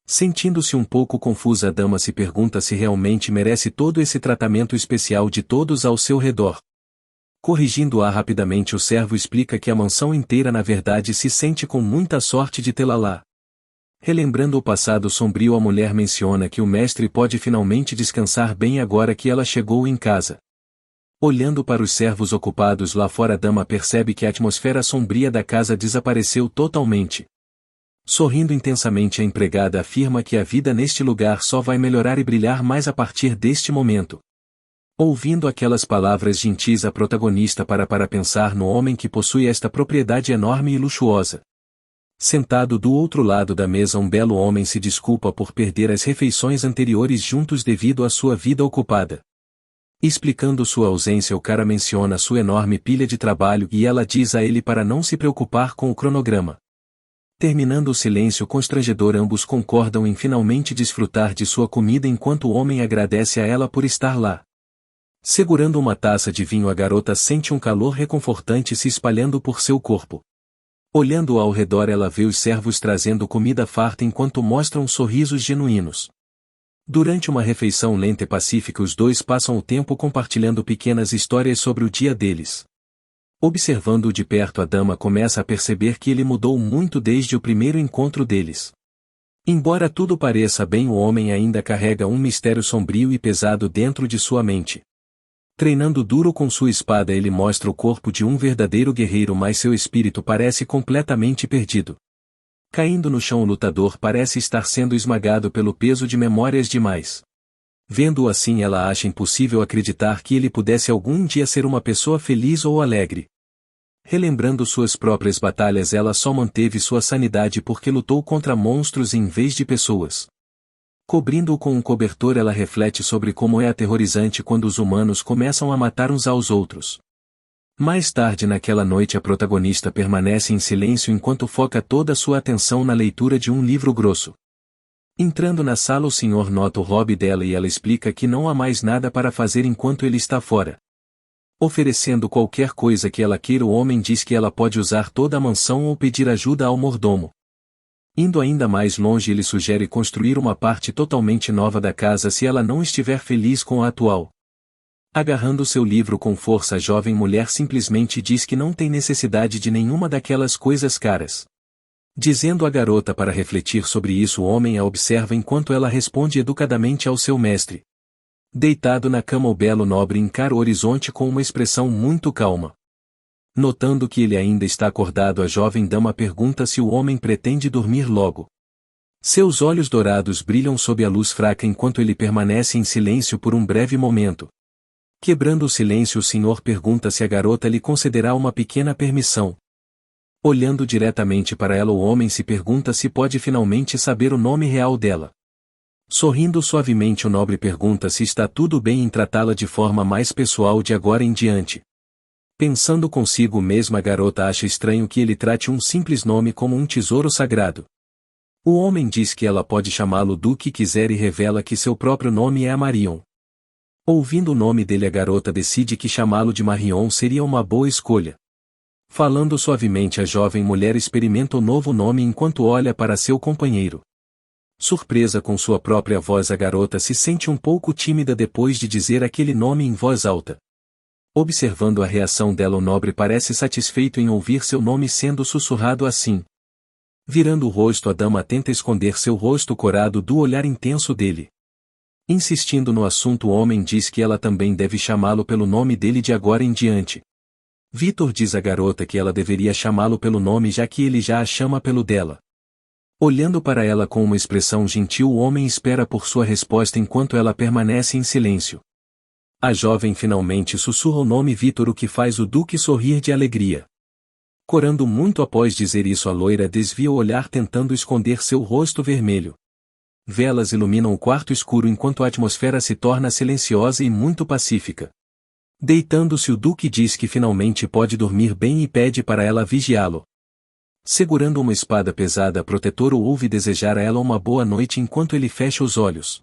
Sentindo-se um pouco confusa, a dama se pergunta se realmente merece todo esse tratamento especial de todos ao seu redor. Corrigindo-a rapidamente, o servo explica que a mansão inteira na verdade se sente com muita sorte de tê-la lá. Relembrando o passado sombrio, a mulher menciona que o mestre pode finalmente descansar bem agora que ela chegou em casa. Olhando para os servos ocupados lá fora, a dama percebe que a atmosfera sombria da casa desapareceu totalmente. Sorrindo intensamente, a empregada afirma que a vida neste lugar só vai melhorar e brilhar mais a partir deste momento. Ouvindo aquelas palavras gentis, a protagonista para pensar no homem que possui esta propriedade enorme e luxuosa. Sentado do outro lado da mesa, um belo homem se desculpa por perder as refeições anteriores juntos devido à sua vida ocupada. Explicando sua ausência, o cara menciona sua enorme pilha de trabalho e ela diz a ele para não se preocupar com o cronograma. Terminando o silêncio constrangedor, ambos concordam em finalmente desfrutar de sua comida enquanto o homem agradece a ela por estar lá. Segurando uma taça de vinho, a garota sente um calor reconfortante se espalhando por seu corpo. Olhando ao redor, ela vê os servos trazendo comida farta enquanto mostram sorrisos genuínos. Durante uma refeição lenta e pacífica, os dois passam o tempo compartilhando pequenas histórias sobre o dia deles. Observando-o de perto, a dama começa a perceber que ele mudou muito desde o primeiro encontro deles. Embora tudo pareça bem, o homem ainda carrega um mistério sombrio e pesado dentro de sua mente. Treinando duro com sua espada, ele mostra o corpo de um verdadeiro guerreiro, mas seu espírito parece completamente perdido. Caindo no chão, o lutador parece estar sendo esmagado pelo peso de memórias demais. Vendo-o assim, ela acha impossível acreditar que ele pudesse algum dia ser uma pessoa feliz ou alegre. Relembrando suas próprias batalhas, ela só manteve sua sanidade porque lutou contra monstros em vez de pessoas. Cobrindo-o com um cobertor, ela reflete sobre como é aterrorizante quando os humanos começam a matar uns aos outros. Mais tarde naquela noite, a protagonista permanece em silêncio enquanto foca toda a sua atenção na leitura de um livro grosso. Entrando na sala, o senhor nota o hobby dela e ela explica que não há mais nada para fazer enquanto ele está fora. Oferecendo qualquer coisa que ela queira, o homem diz que ela pode usar toda a mansão ou pedir ajuda ao mordomo. Indo ainda mais longe, ele sugere construir uma parte totalmente nova da casa se ela não estiver feliz com a atual. Agarrando seu livro com força, a jovem mulher simplesmente diz que não tem necessidade de nenhuma daquelas coisas caras. Dizendo à garota para refletir sobre isso, o homem a observa enquanto ela responde educadamente ao seu mestre. Deitado na cama, o belo nobre encara o horizonte com uma expressão muito calma. Notando que ele ainda está acordado, a jovem dama pergunta se o homem pretende dormir logo. Seus olhos dourados brilham sob a luz fraca enquanto ele permanece em silêncio por um breve momento. Quebrando o silêncio, o senhor pergunta se a garota lhe concederá uma pequena permissão. Olhando diretamente para ela, o homem se pergunta se pode finalmente saber o nome real dela. Sorrindo suavemente, o nobre pergunta se está tudo bem em tratá-la de forma mais pessoal de agora em diante. Pensando consigo mesma, a garota acha estranho que ele trate um simples nome como um tesouro sagrado. O homem diz que ela pode chamá-lo do que quiser e revela que seu próprio nome é Amarion. Ouvindo o nome dele, a garota decide que chamá-lo de Marion seria uma boa escolha. Falando suavemente, a jovem mulher experimenta o novo nome enquanto olha para seu companheiro. Surpresa com sua própria voz, a garota se sente um pouco tímida depois de dizer aquele nome em voz alta. Observando a reação dela, o nobre parece satisfeito em ouvir seu nome sendo sussurrado assim. Virando o rosto, a dama tenta esconder seu rosto corado do olhar intenso dele. Insistindo no assunto, o homem diz que ela também deve chamá-lo pelo nome dele de agora em diante. Vitor diz à garota que ela deveria chamá-lo pelo nome já que ele já a chama pelo dela. Olhando para ela com uma expressão gentil, o homem espera por sua resposta enquanto ela permanece em silêncio. A jovem finalmente sussurra o nome Vitor, o que faz o duque sorrir de alegria. Corando muito após dizer isso, a loira desvia o olhar tentando esconder seu rosto vermelho. Velas iluminam o quarto escuro enquanto a atmosfera se torna silenciosa e muito pacífica. Deitando-se, o Duque diz que finalmente pode dormir bem e pede para ela vigiá-lo. Segurando uma espada pesada, a protetora ouve desejar a ela uma boa noite enquanto ele fecha os olhos.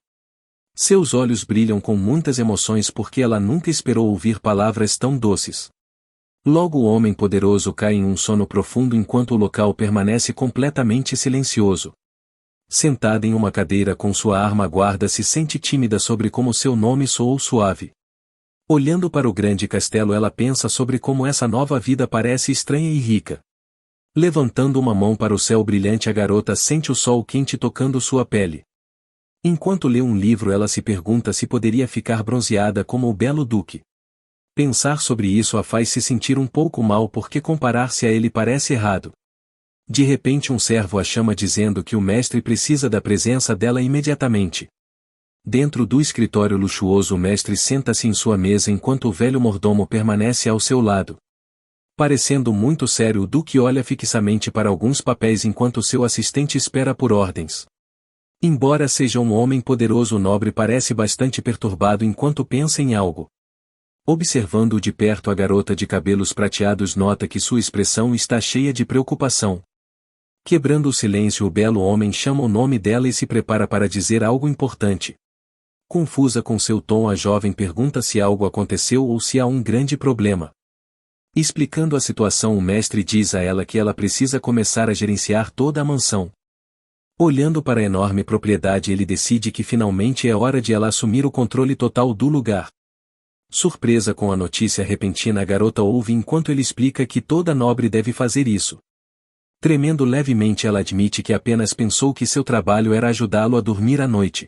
Seus olhos brilham com muitas emoções porque ela nunca esperou ouvir palavras tão doces. Logo o homem poderoso cai em um sono profundo enquanto o local permanece completamente silencioso. Sentada em uma cadeira com sua arma à guarda, se sente tímida sobre como seu nome soou suave. Olhando para o grande castelo, ela pensa sobre como essa nova vida parece estranha e rica. Levantando uma mão para o céu brilhante, a garota sente o sol quente tocando sua pele. Enquanto lê um livro, ela se pergunta se poderia ficar bronzeada como o belo duque. Pensar sobre isso a faz se sentir um pouco mal porque comparar-se a ele parece errado. De repente um servo a chama dizendo que o mestre precisa da presença dela imediatamente. Dentro do escritório luxuoso, o mestre senta-se em sua mesa enquanto o velho mordomo permanece ao seu lado. Parecendo muito sério, o duque olha fixamente para alguns papéis enquanto seu assistente espera por ordens. Embora seja um homem poderoso, o nobre parece bastante perturbado enquanto pensa em algo. Observando-o de perto, a garota de cabelos prateados nota que sua expressão está cheia de preocupação. Quebrando o silêncio, o belo homem chama o nome dela e se prepara para dizer algo importante. Confusa com seu tom, a jovem pergunta se algo aconteceu ou se há um grande problema. Explicando a situação, o mestre diz a ela que ela precisa começar a gerenciar toda a mansão. Olhando para a enorme propriedade, ele decide que finalmente é hora de ela assumir o controle total do lugar. Surpresa com a notícia repentina, a garota ouve enquanto ele explica que toda nobre deve fazer isso. Tremendo levemente, ela admite que apenas pensou que seu trabalho era ajudá-lo a dormir à noite.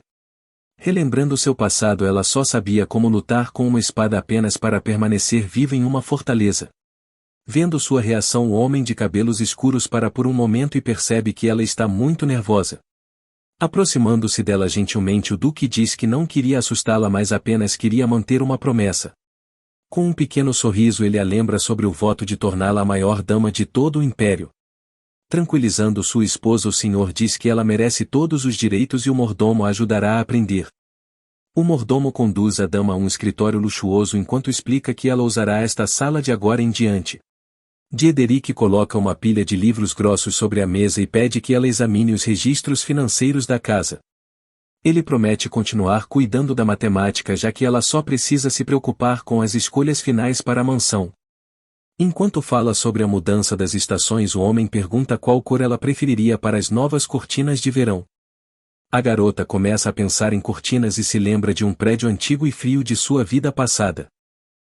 Relembrando seu passado, ela só sabia como lutar com uma espada apenas para permanecer viva em uma fortaleza. Vendo sua reação, o homem de cabelos escuros para por um momento e percebe que ela está muito nervosa. Aproximando-se dela gentilmente, o duque diz que não queria assustá-la, mas apenas queria manter uma promessa. Com um pequeno sorriso, ele a lembra sobre o voto de torná-la a maior dama de todo o império. Tranquilizando sua esposa, o senhor diz que ela merece todos os direitos e o mordomo a ajudará a aprender. O mordomo conduz a dama a um escritório luxuoso enquanto explica que ela usará esta sala de agora em diante. Diederik coloca uma pilha de livros grossos sobre a mesa e pede que ela examine os registros financeiros da casa. Ele promete continuar cuidando da matemática, já que ela só precisa se preocupar com as escolhas finais para a mansão. Enquanto fala sobre a mudança das estações, o homem pergunta qual cor ela preferiria para as novas cortinas de verão. A garota começa a pensar em cortinas e se lembra de um prédio antigo e frio de sua vida passada.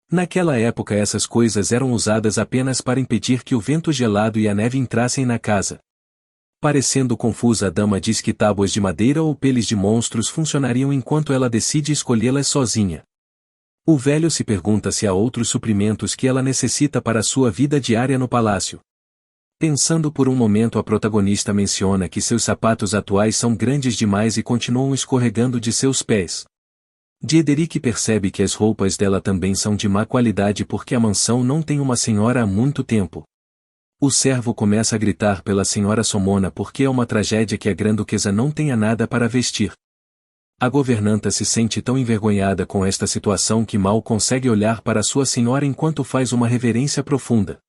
Naquela época, essas coisas eram usadas apenas para impedir que o vento gelado e a neve entrassem na casa. Parecendo confusa, a dama diz que tábuas de madeira ou peles de monstros funcionariam enquanto ela decide escolhê-las sozinha. O velho se pergunta se há outros suprimentos que ela necessita para sua vida diária no palácio. Pensando por um momento, a protagonista menciona que seus sapatos atuais são grandes demais e continuam escorregando de seus pés. Diederik percebe que as roupas dela também são de má qualidade porque a mansão não tem uma senhora há muito tempo. O servo começa a gritar pela senhora Somona porque é uma tragédia que a grã-duquesa não tenha nada para vestir. A governanta se sente tão envergonhada com esta situação que mal consegue olhar para sua senhora enquanto faz uma reverência profunda.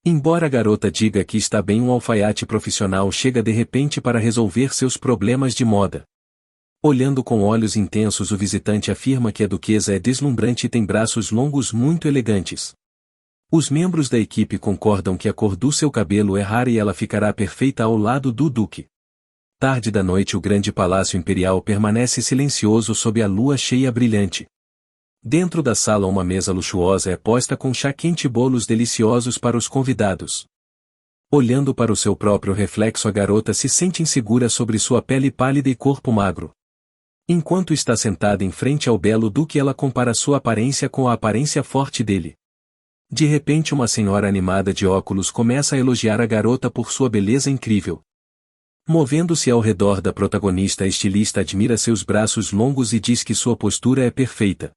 Embora a garota diga que está bem, um alfaiate profissional chega de repente para resolver seus problemas de moda. Olhando com olhos intensos, o visitante afirma que a duquesa é deslumbrante e tem braços longos muito elegantes. Os membros da equipe concordam que a cor do seu cabelo é rara e ela ficará perfeita ao lado do duque. Tarde da noite, o grande palácio imperial permanece silencioso sob a lua cheia brilhante. Dentro da sala, uma mesa luxuosa é posta com chá quente e bolos deliciosos para os convidados. Olhando para o seu próprio reflexo, a garota se sente insegura sobre sua pele pálida e corpo magro. Enquanto está sentada em frente ao belo duque, ela compara sua aparência com a aparência forte dele. De repente, uma senhora animada de óculos começa a elogiar a garota por sua beleza incrível. Movendo-se ao redor da protagonista, a estilista admira seus braços longos e diz que sua postura é perfeita.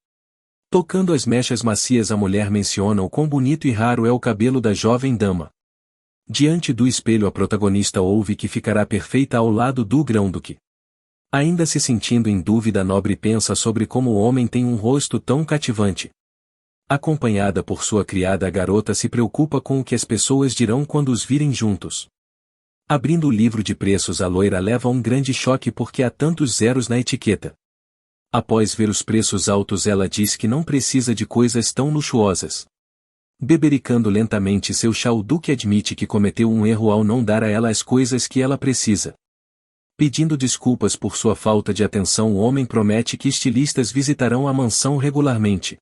Tocando as mechas macias, a mulher menciona o quão bonito e raro é o cabelo da jovem dama. Diante do espelho a protagonista ouve que ficará perfeita ao lado do grão-duque. Ainda se sentindo em dúvida a nobre pensa sobre como o homem tem um rosto tão cativante. Acompanhada por sua criada a garota se preocupa com o que as pessoas dirão quando os virem juntos. Abrindo o livro de preços a loira leva um grande choque porque há tantos zeros na etiqueta. Após ver os preços altos ela diz que não precisa de coisas tão luxuosas. Bebericando lentamente seu chá o duque admite que cometeu um erro ao não dar a ela as coisas que ela precisa. Pedindo desculpas por sua falta de atenção o homem promete que estilistas visitarão a mansão regularmente.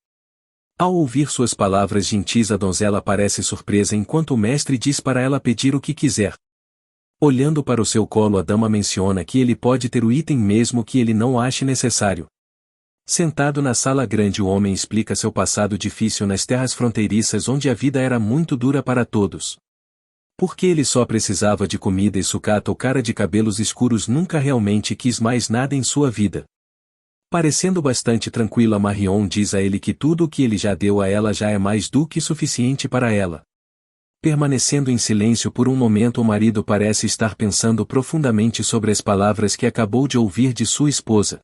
Ao ouvir suas palavras gentis a donzela parece surpresa enquanto o mestre diz para ela pedir o que quiser. Olhando para o seu colo a dama menciona que ele pode ter o item mesmo que ele não ache necessário. Sentado na sala grande o homem explica seu passado difícil nas terras fronteiriças onde a vida era muito dura para todos. Porque ele só precisava de comida e sucata o cara de cabelos escuros nunca realmente quis mais nada em sua vida. Parecendo bastante tranquila Marion diz a ele que tudo o que ele já deu a ela já é mais do que suficiente para ela. Permanecendo em silêncio por um momento o marido parece estar pensando profundamente sobre as palavras que acabou de ouvir de sua esposa.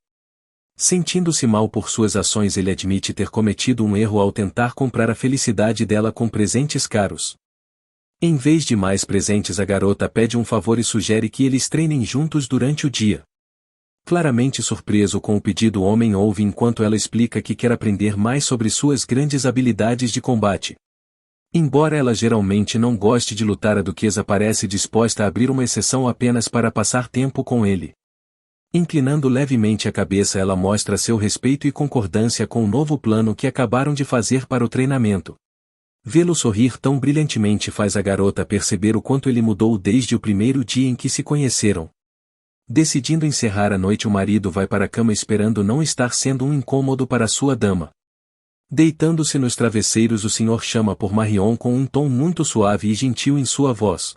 Sentindo-se mal por suas ações ele admite ter cometido um erro ao tentar comprar a felicidade dela com presentes caros. Em vez de mais presentes a garota pede um favor e sugere que eles treinem juntos durante o dia. Claramente surpreso com o pedido o homem ouve enquanto ela explica que quer aprender mais sobre suas grandes habilidades de combate. Embora ela geralmente não goste de lutar a duquesa parece disposta a abrir uma exceção apenas para passar tempo com ele. Inclinando levemente a cabeça ela mostra seu respeito e concordância com o novo plano que acabaram de fazer para o treinamento. Vê-lo sorrir tão brilhantemente faz a garota perceber o quanto ele mudou desde o primeiro dia em que se conheceram. Decidindo encerrar a noite o marido vai para a cama esperando não estar sendo um incômodo para sua dama. Deitando-se nos travesseiros o senhor chama por Marion com um tom muito suave e gentil em sua voz.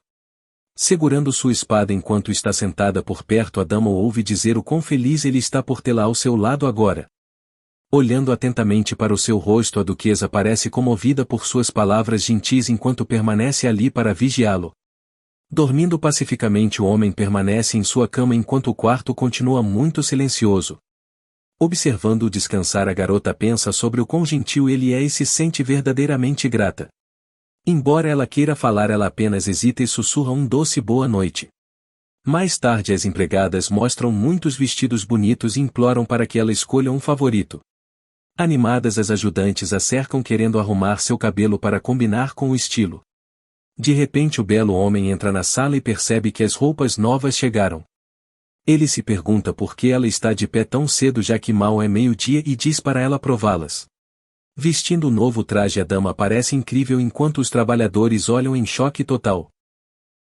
Segurando sua espada enquanto está sentada por perto a dama ouve dizer o quão feliz ele está por tê-la ao seu lado agora. Olhando atentamente para o seu rosto a duquesa parece comovida por suas palavras gentis enquanto permanece ali para vigiá-lo. Dormindo pacificamente o homem permanece em sua cama enquanto o quarto continua muito silencioso. Observando-o descansar a garota pensa sobre o quão gentil ele é e se sente verdadeiramente grata. Embora ela queira falar ela apenas hesita e sussurra um doce boa noite. Mais tarde as empregadas mostram muitos vestidos bonitos e imploram para que ela escolha um favorito. Animadas as ajudantes a cercam querendo arrumar seu cabelo para combinar com o estilo. De repente o belo homem entra na sala e percebe que as roupas novas chegaram. Ele se pergunta por que ela está de pé tão cedo já que mal é meio-dia e diz para ela prová-las. Vestindo o novo traje a dama parece incrível enquanto os trabalhadores olham em choque total.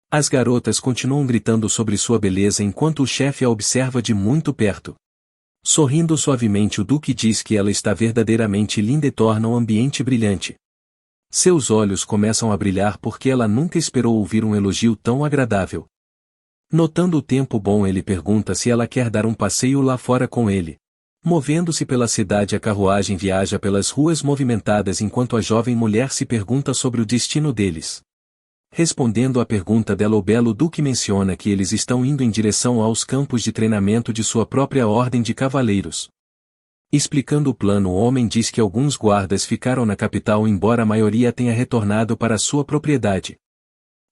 As garotas continuam gritando sobre sua beleza enquanto o chefe a observa de muito perto. Sorrindo suavemente o duque diz que ela está verdadeiramente linda e torna o ambiente brilhante. Seus olhos começam a brilhar porque ela nunca esperou ouvir um elogio tão agradável. Notando o tempo bom ele pergunta se ela quer dar um passeio lá fora com ele. Movendo-se pela cidade a carruagem viaja pelas ruas movimentadas enquanto a jovem mulher se pergunta sobre o destino deles. Respondendo à pergunta dela o belo duque menciona que eles estão indo em direção aos campos de treinamento de sua própria ordem de cavaleiros. Explicando o plano o homem diz que alguns guardas ficaram na capital embora a maioria tenha retornado para sua propriedade.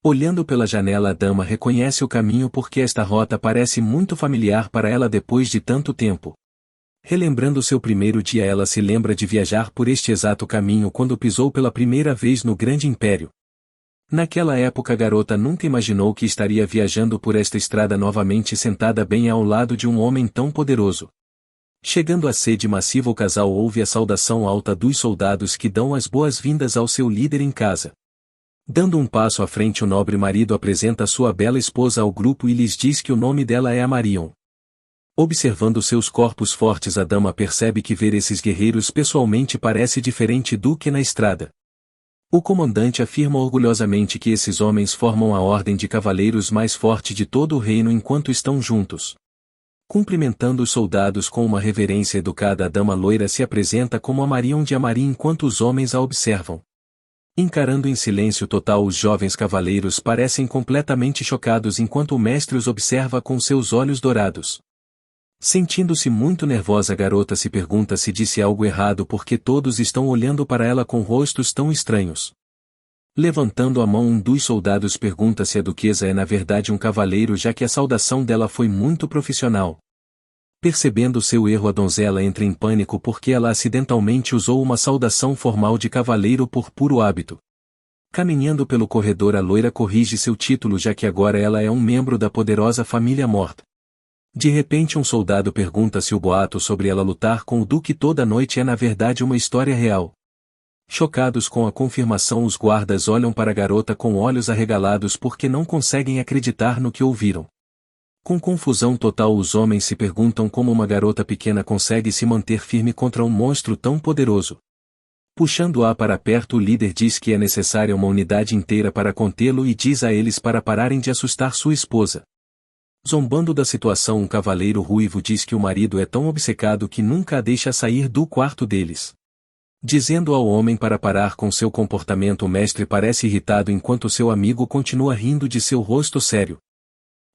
Olhando pela janela a dama reconhece o caminho porque esta rota parece muito familiar para ela depois de tanto tempo. Relembrando seu primeiro dia ela se lembra de viajar por este exato caminho quando pisou pela primeira vez no Grande Império. Naquela época a garota nunca imaginou que estaria viajando por esta estrada novamente sentada bem ao lado de um homem tão poderoso. Chegando à sede massiva o casal ouve a saudação alta dos soldados que dão as boas-vindas ao seu líder em casa. Dando um passo à frente o nobre marido apresenta sua bela esposa ao grupo e lhes diz que o nome dela é a Marion. Observando seus corpos fortes a dama percebe que ver esses guerreiros pessoalmente parece diferente do que na estrada. O comandante afirma orgulhosamente que esses homens formam a ordem de cavaleiros mais forte de todo o reino enquanto estão juntos. Cumprimentando os soldados com uma reverência educada a dama loira se apresenta como a Marion de Amarim enquanto os homens a observam. Encarando em silêncio total, os jovens cavaleiros parecem completamente chocados enquanto o mestre os observa com seus olhos dourados. Sentindo-se muito nervosa, a garota se pergunta se disse algo errado porque todos estão olhando para ela com rostos tão estranhos. Levantando a mão, um dos soldados pergunta se a duquesa é na verdade um cavaleiro, já que a saudação dela foi muito profissional. Percebendo seu erro, a donzela entra em pânico porque ela acidentalmente usou uma saudação formal de cavaleiro por puro hábito. Caminhando pelo corredor, a loira corrige seu título, já que agora ela é um membro da poderosa família morta. De repente, um soldado pergunta se o boato sobre ela lutar com o duque toda noite é na verdade uma história real. Chocados com a confirmação, os guardas olham para a garota com olhos arregalados porque não conseguem acreditar no que ouviram. Com confusão total, os homens se perguntam como uma garota pequena consegue se manter firme contra um monstro tão poderoso. Puxando-a para perto, o líder diz que é necessária uma unidade inteira para contê-lo e diz a eles para pararem de assustar sua esposa. Zombando da situação, um cavaleiro ruivo diz que o marido é tão obcecado que nunca a deixa sair do quarto deles. Dizendo ao homem para parar com seu comportamento, o mestre parece irritado enquanto seu amigo continua rindo de seu rosto sério.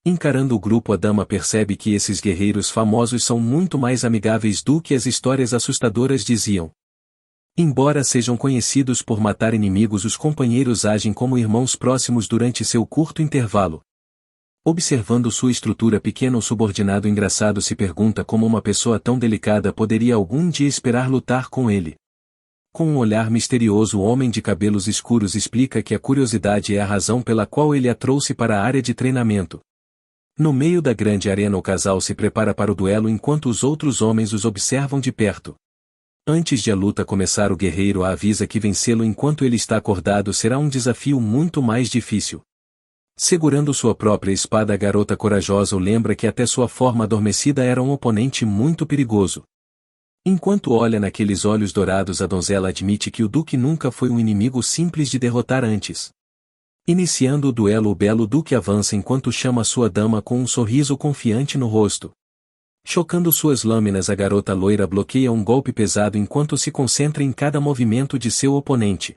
Encarando o grupo, a dama percebe que esses guerreiros famosos são muito mais amigáveis do que as histórias assustadoras diziam. Embora sejam conhecidos por matar inimigos, os companheiros agem como irmãos próximos durante seu curto intervalo. Observando sua estrutura pequena, o subordinado engraçado se pergunta como uma pessoa tão delicada poderia algum dia esperar lutar com ele. Com um olhar misterioso, o homem de cabelos escuros explica que a curiosidade é a razão pela qual ele a trouxe para a área de treinamento. No meio da grande arena, o casal se prepara para o duelo enquanto os outros homens os observam de perto. Antes de a luta começar, o guerreiro a avisa que vencê-lo enquanto ele está acordado será um desafio muito mais difícil. Segurando sua própria espada, a garota corajosa o lembra que até sua forma adormecida era um oponente muito perigoso. Enquanto olha naqueles olhos dourados, a donzela admite que o duque nunca foi um inimigo simples de derrotar antes. Iniciando o duelo, o belo duque avança enquanto chama sua dama com um sorriso confiante no rosto. Chocando suas lâminas, a garota loira bloqueia um golpe pesado enquanto se concentra em cada movimento de seu oponente.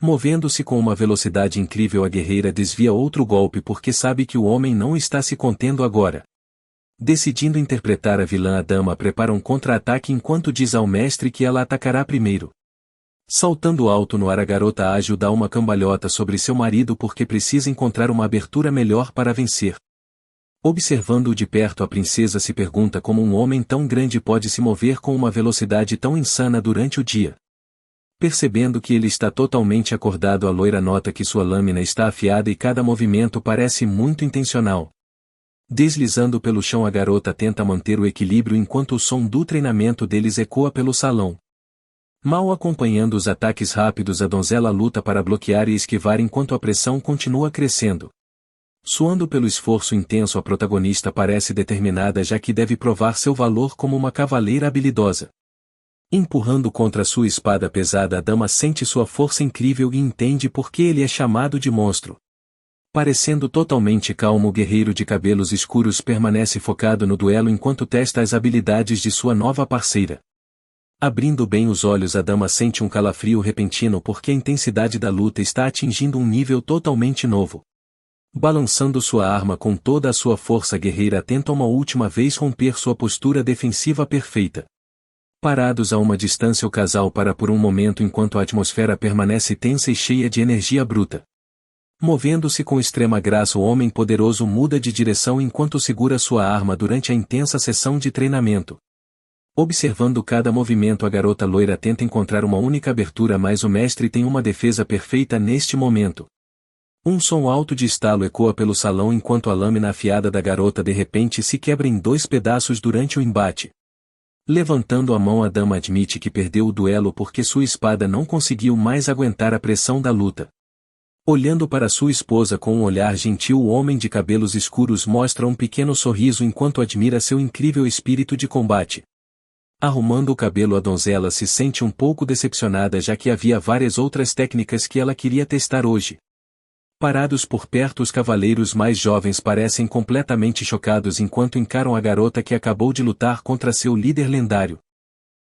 Movendo-se com uma velocidade incrível, a guerreira desvia outro golpe porque sabe que o homem não está se contendo agora. Decidindo interpretar a vilã, a dama prepara um contra-ataque enquanto diz ao mestre que ela atacará primeiro. Saltando alto no ar, a garota ágil dá uma cambalhota sobre seu marido porque precisa encontrar uma abertura melhor para vencer. Observando-o de perto, a princesa se pergunta como um homem tão grande pode se mover com uma velocidade tão insana durante o dia. Percebendo que ele está totalmente acordado, a loira nota que sua lâmina está afiada e cada movimento parece muito intencional. Deslizando pelo chão, a garota tenta manter o equilíbrio enquanto o som do treinamento deles ecoa pelo salão. Mal acompanhando os ataques rápidos, a donzela luta para bloquear e esquivar enquanto a pressão continua crescendo. Suando pelo esforço intenso, a protagonista parece determinada, já que deve provar seu valor como uma cavaleira habilidosa. Empurrando contra sua espada pesada, a dama sente sua força incrível e entende por que ele é chamado de monstro. Parecendo totalmente calmo, o guerreiro de cabelos escuros permanece focado no duelo enquanto testa as habilidades de sua nova parceira. Abrindo bem os olhos, a dama sente um calafrio repentino porque a intensidade da luta está atingindo um nível totalmente novo. Balançando sua arma com toda a sua força, a guerreira tenta uma última vez romper sua postura defensiva perfeita. Parados a uma distância, o casal para por um momento enquanto a atmosfera permanece tensa e cheia de energia bruta. Movendo-se com extrema graça, o homem poderoso muda de direção enquanto segura sua arma durante a intensa sessão de treinamento. Observando cada movimento, a garota loira tenta encontrar uma única abertura, mas o mestre tem uma defesa perfeita neste momento. Um som alto de estalo ecoa pelo salão enquanto a lâmina afiada da garota de repente se quebra em 2 pedaços durante o embate. Levantando a mão, a dama admite que perdeu o duelo porque sua espada não conseguiu mais aguentar a pressão da luta. Olhando para sua esposa com um olhar gentil, o homem de cabelos escuros mostra um pequeno sorriso enquanto admira seu incrível espírito de combate. Arrumando o cabelo, a donzela se sente um pouco decepcionada, já que havia várias outras técnicas que ela queria testar hoje. Parados por perto, os cavaleiros mais jovens parecem completamente chocados enquanto encaram a garota que acabou de lutar contra seu líder lendário.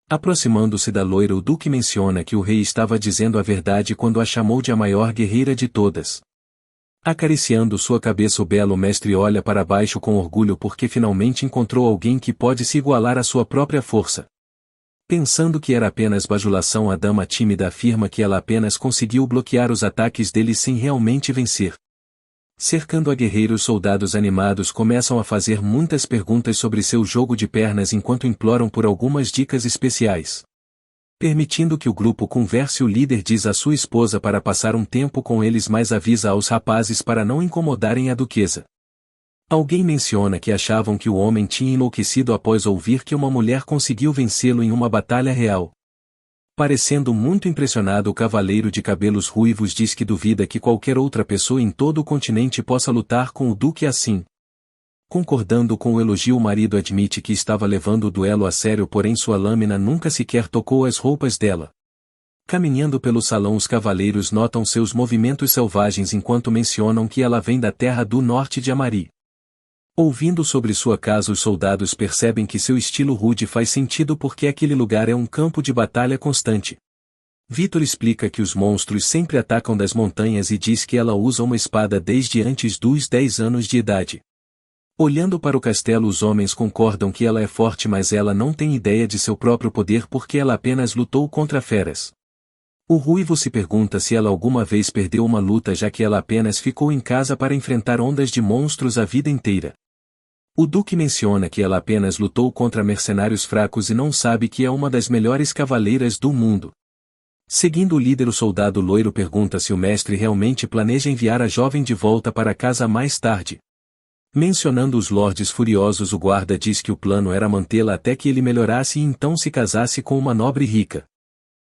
Aproximando-se da loira, o duque menciona que o rei estava dizendo a verdade quando a chamou de a maior guerreira de todas. Acariciando sua cabeça, o belo mestre olha para baixo com orgulho porque finalmente encontrou alguém que pode se igualar à sua própria força. Pensando que era apenas bajulação, a dama tímida afirma que ela apenas conseguiu bloquear os ataques dele sem realmente vencer. Cercando a guerreira, os soldados animados começam a fazer muitas perguntas sobre seu jogo de pernas enquanto imploram por algumas dicas especiais. Permitindo que o grupo converse, o líder diz à sua esposa para passar um tempo com eles, mas avisa aos rapazes para não incomodarem a duquesa. Alguém menciona que achavam que o homem tinha enlouquecido após ouvir que uma mulher conseguiu vencê-lo em uma batalha real. Parecendo muito impressionado, o cavaleiro de cabelos ruivos diz que duvida que qualquer outra pessoa em todo o continente possa lutar com o duque assim. Concordando com o elogio, o marido admite que estava levando o duelo a sério, porém sua lâmina nunca sequer tocou as roupas dela. Caminhando pelo salão, os cavaleiros notam seus movimentos selvagens enquanto mencionam que ela vem da terra do norte de Amari. Ouvindo sobre sua casa, os soldados percebem que seu estilo rude faz sentido porque aquele lugar é um campo de batalha constante. Vitor explica que os monstros sempre atacam das montanhas e diz que ela usa uma espada desde antes dos 10 anos de idade. Olhando para o castelo, os homens concordam que ela é forte, mas ela não tem ideia de seu próprio poder porque ela apenas lutou contra feras. O ruivo se pergunta se ela alguma vez perdeu uma luta, já que ela apenas ficou em casa para enfrentar ondas de monstros a vida inteira. O duque menciona que ela apenas lutou contra mercenários fracos e não sabe que é uma das melhores cavaleiras do mundo. Seguindo o líder, o soldado loiro pergunta se o mestre realmente planeja enviar a jovem de volta para casa mais tarde. Mencionando os lordes furiosos, o guarda diz que o plano era mantê-la até que ele melhorasse e então se casasse com uma nobre rica.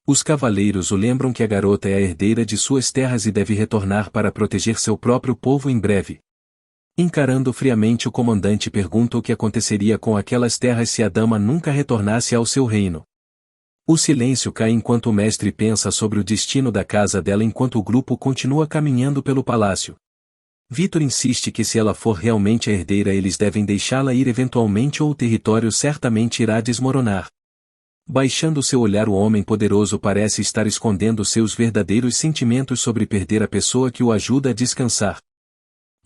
Os cavaleiros o lembram que a garota é a herdeira de suas terras e deve retornar para proteger seu próprio povo em breve. Encarando friamente, o comandante pergunta o que aconteceria com aquelas terras se a dama nunca retornasse ao seu reino. O silêncio cai enquanto o mestre pensa sobre o destino da casa dela enquanto o grupo continua caminhando pelo palácio. Vitor insiste que se ela for realmente a herdeira, eles devem deixá-la ir eventualmente ou o território certamente irá desmoronar. Baixando seu olhar, o homem poderoso parece estar escondendo seus verdadeiros sentimentos sobre perder a pessoa que o ajuda a descansar.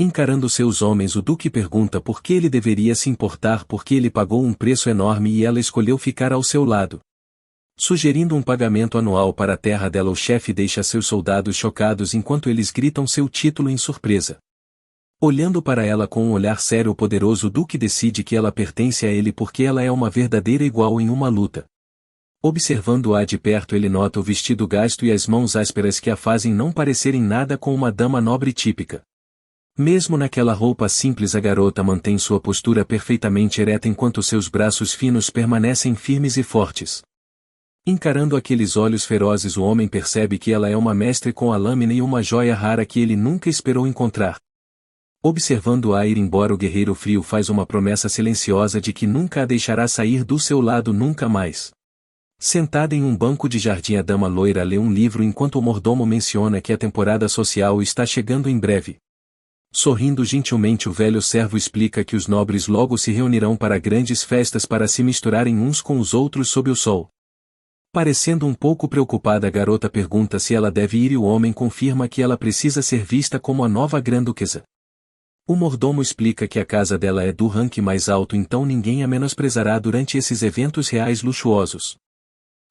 Encarando seus homens, o duque pergunta por que ele deveria se importar porque ele pagou um preço enorme e ela escolheu ficar ao seu lado. Sugerindo um pagamento anual para a terra dela, o chefe deixa seus soldados chocados enquanto eles gritam seu título em surpresa. Olhando para ela com um olhar sério, o poderoso duque decide que ela pertence a ele porque ela é uma verdadeira igual em uma luta. Observando-a de perto, ele nota o vestido gasto e as mãos ásperas que a fazem não parecerem nada com uma dama nobre típica. Mesmo naquela roupa simples, a garota mantém sua postura perfeitamente ereta enquanto seus braços finos permanecem firmes e fortes. Encarando aqueles olhos ferozes, o homem percebe que ela é uma mestre com a lâmina e uma joia rara que ele nunca esperou encontrar. Observando-a ir embora, o guerreiro frio faz uma promessa silenciosa de que nunca a deixará sair do seu lado nunca mais. Sentada em um banco de jardim, a dama loira lê um livro enquanto o mordomo menciona que a temporada social está chegando em breve. Sorrindo gentilmente, o velho servo explica que os nobres logo se reunirão para grandes festas para se misturarem uns com os outros sob o sol. Parecendo um pouco preocupada, a garota pergunta se ela deve ir e o homem confirma que ela precisa ser vista como a nova grã-duquesa. O mordomo explica que a casa dela é do ranking mais alto, então ninguém a menosprezará durante esses eventos reais luxuosos.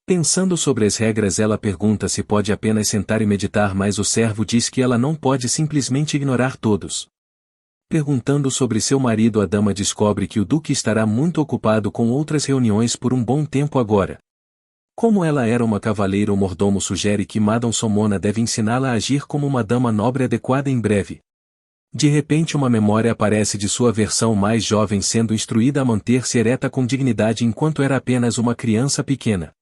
Pensando sobre as regras, ela pergunta se pode apenas sentar e meditar, mas o servo diz que ela não pode simplesmente ignorar todos. Perguntando sobre seu marido, a dama descobre que o duque estará muito ocupado com outras reuniões por um bom tempo agora. Como ela era uma cavaleira, o mordomo sugere que Madame Somona deve ensiná-la a agir como uma dama nobre adequada em breve. De repente, uma memória aparece de sua versão mais jovem sendo instruída a manter-se ereta com dignidade enquanto era apenas uma criança pequena.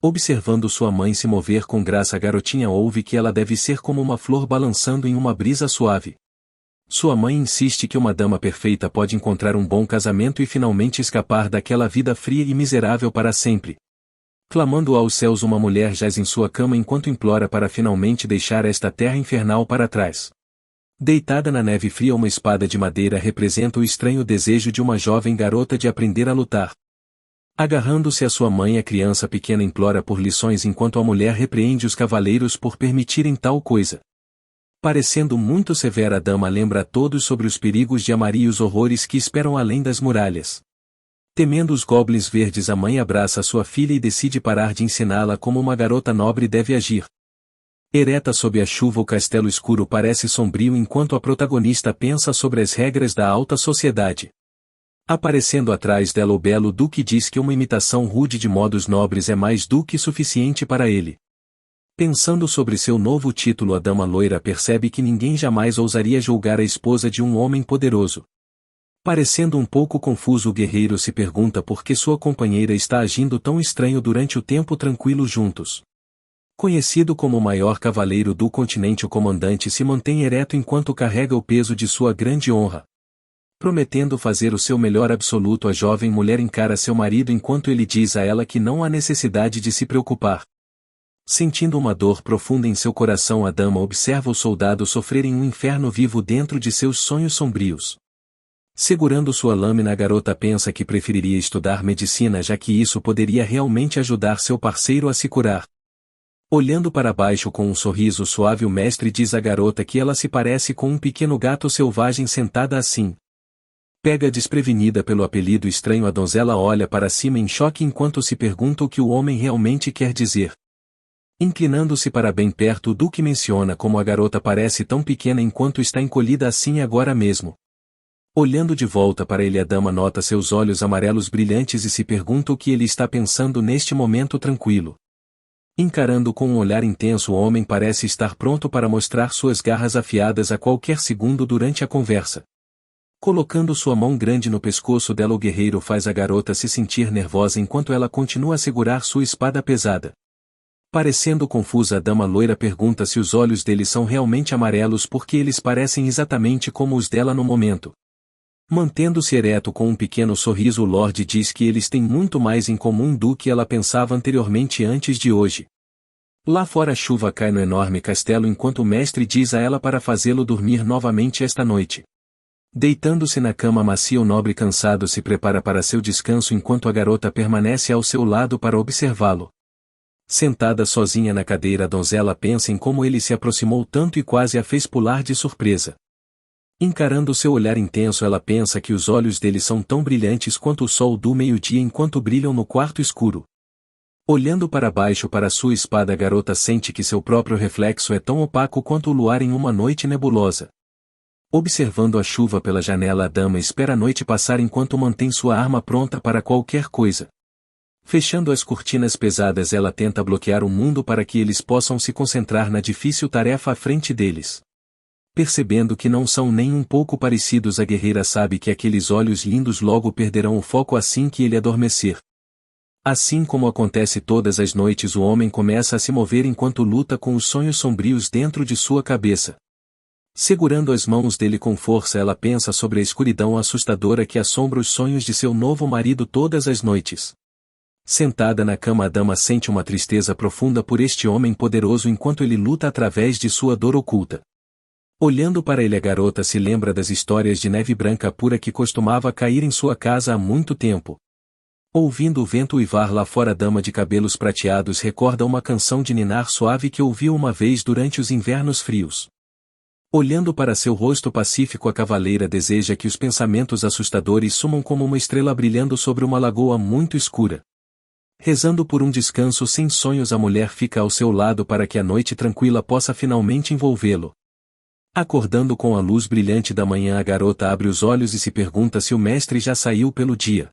Observando sua mãe se mover com graça, a garotinha ouve que ela deve ser como uma flor balançando em uma brisa suave. Sua mãe insiste que uma dama perfeita pode encontrar um bom casamento e finalmente escapar daquela vida fria e miserável para sempre. Clamando aos céus, uma mulher jaz em sua cama enquanto implora para finalmente deixar esta terra infernal para trás. Deitada na neve fria, uma espada de madeira representa o estranho desejo de uma jovem garota de aprender a lutar. Agarrando-se à sua mãe, a criança pequena implora por lições enquanto a mulher repreende os cavaleiros por permitirem tal coisa. Parecendo muito severa, a dama lembra a todos sobre os perigos de Amaria e os horrores que esperam além das muralhas. Temendo os goblins verdes, a mãe abraça sua filha e decide parar de ensiná-la como uma garota nobre deve agir. Ereta sob a chuva, o castelo escuro parece sombrio enquanto a protagonista pensa sobre as regras da alta sociedade. Aparecendo atrás dela, o belo duque diz que uma imitação rude de modos nobres é mais do que suficiente para ele. Pensando sobre seu novo título, a dama loira percebe que ninguém jamais ousaria julgar a esposa de um homem poderoso. Parecendo um pouco confuso, o guerreiro se pergunta por que sua companheira está agindo tão estranho durante o tempo tranquilo juntos. Conhecido como o maior cavaleiro do continente, o comandante se mantém ereto enquanto carrega o peso de sua grande honra. Prometendo fazer o seu melhor absoluto, a jovem mulher encara seu marido enquanto ele diz a ela que não há necessidade de se preocupar. Sentindo uma dor profunda em seu coração, a dama observa o soldado sofrer em um inferno vivo dentro de seus sonhos sombrios. Segurando sua lâmina, a garota pensa que preferiria estudar medicina, já que isso poderia realmente ajudar seu parceiro a se curar. Olhando para baixo com um sorriso suave, o mestre diz à garota que ela se parece com um pequeno gato selvagem sentada assim. Pega desprevenida pelo apelido estranho, a donzela olha para cima em choque enquanto se pergunta o que o homem realmente quer dizer. Inclinando-se para bem perto, o duque menciona como a garota parece tão pequena enquanto está encolhida assim agora mesmo. Olhando de volta para ele, a dama nota seus olhos amarelos brilhantes e se pergunta o que ele está pensando neste momento tranquilo. Encarando com um olhar intenso, o homem parece estar pronto para mostrar suas garras afiadas a qualquer segundo durante a conversa. Colocando sua mão grande no pescoço dela, o guerreiro faz a garota se sentir nervosa enquanto ela continua a segurar sua espada pesada. Parecendo confusa, a dama loira pergunta se os olhos dele são realmente amarelos porque eles parecem exatamente como os dela no momento. Mantendo-se ereto com um pequeno sorriso, o Lorde diz que eles têm muito mais em comum do que ela pensava anteriormente antes de hoje. Lá fora, a chuva cai no enorme castelo enquanto o mestre diz a ela para fazê-lo dormir novamente esta noite. Deitando-se na cama macia, o nobre cansado se prepara para seu descanso enquanto a garota permanece ao seu lado para observá-lo. Sentada sozinha na cadeira, a donzela pensa em como ele se aproximou tanto e quase a fez pular de surpresa. Encarando seu olhar intenso, ela pensa que os olhos dele são tão brilhantes quanto o sol do meio-dia enquanto brilham no quarto escuro. Olhando para baixo para sua espada, a garota sente que seu próprio reflexo é tão opaco quanto o luar em uma noite nebulosa. Observando a chuva pela janela, a dama espera a noite passar enquanto mantém sua arma pronta para qualquer coisa. Fechando as cortinas pesadas, ela tenta bloquear o mundo para que eles possam se concentrar na difícil tarefa à frente deles. Percebendo que não são nem um pouco parecidos, a guerreira sabe que aqueles olhos lindos logo perderão o foco assim que ele adormecer. Assim como acontece todas as noites, o homem começa a se mover enquanto luta com os sonhos sombrios dentro de sua cabeça. Segurando as mãos dele com força, ela pensa sobre a escuridão assustadora que assombra os sonhos de seu novo marido todas as noites. Sentada na cama, a dama sente uma tristeza profunda por este homem poderoso enquanto ele luta através de sua dor oculta. Olhando para ele, a garota se lembra das histórias de neve branca pura que costumava cair em sua casa há muito tempo. Ouvindo o vento uivar lá fora, a dama de cabelos prateados recorda uma canção de ninar suave que ouviu uma vez durante os invernos frios. Olhando para seu rosto pacífico, a cavaleira deseja que os pensamentos assustadores sumam como uma estrela brilhando sobre uma lagoa muito escura. Rezando por um descanso sem sonhos, a mulher fica ao seu lado para que a noite tranquila possa finalmente envolvê-lo. Acordando com a luz brilhante da manhã, a garota abre os olhos e se pergunta se o mestre já saiu pelo dia.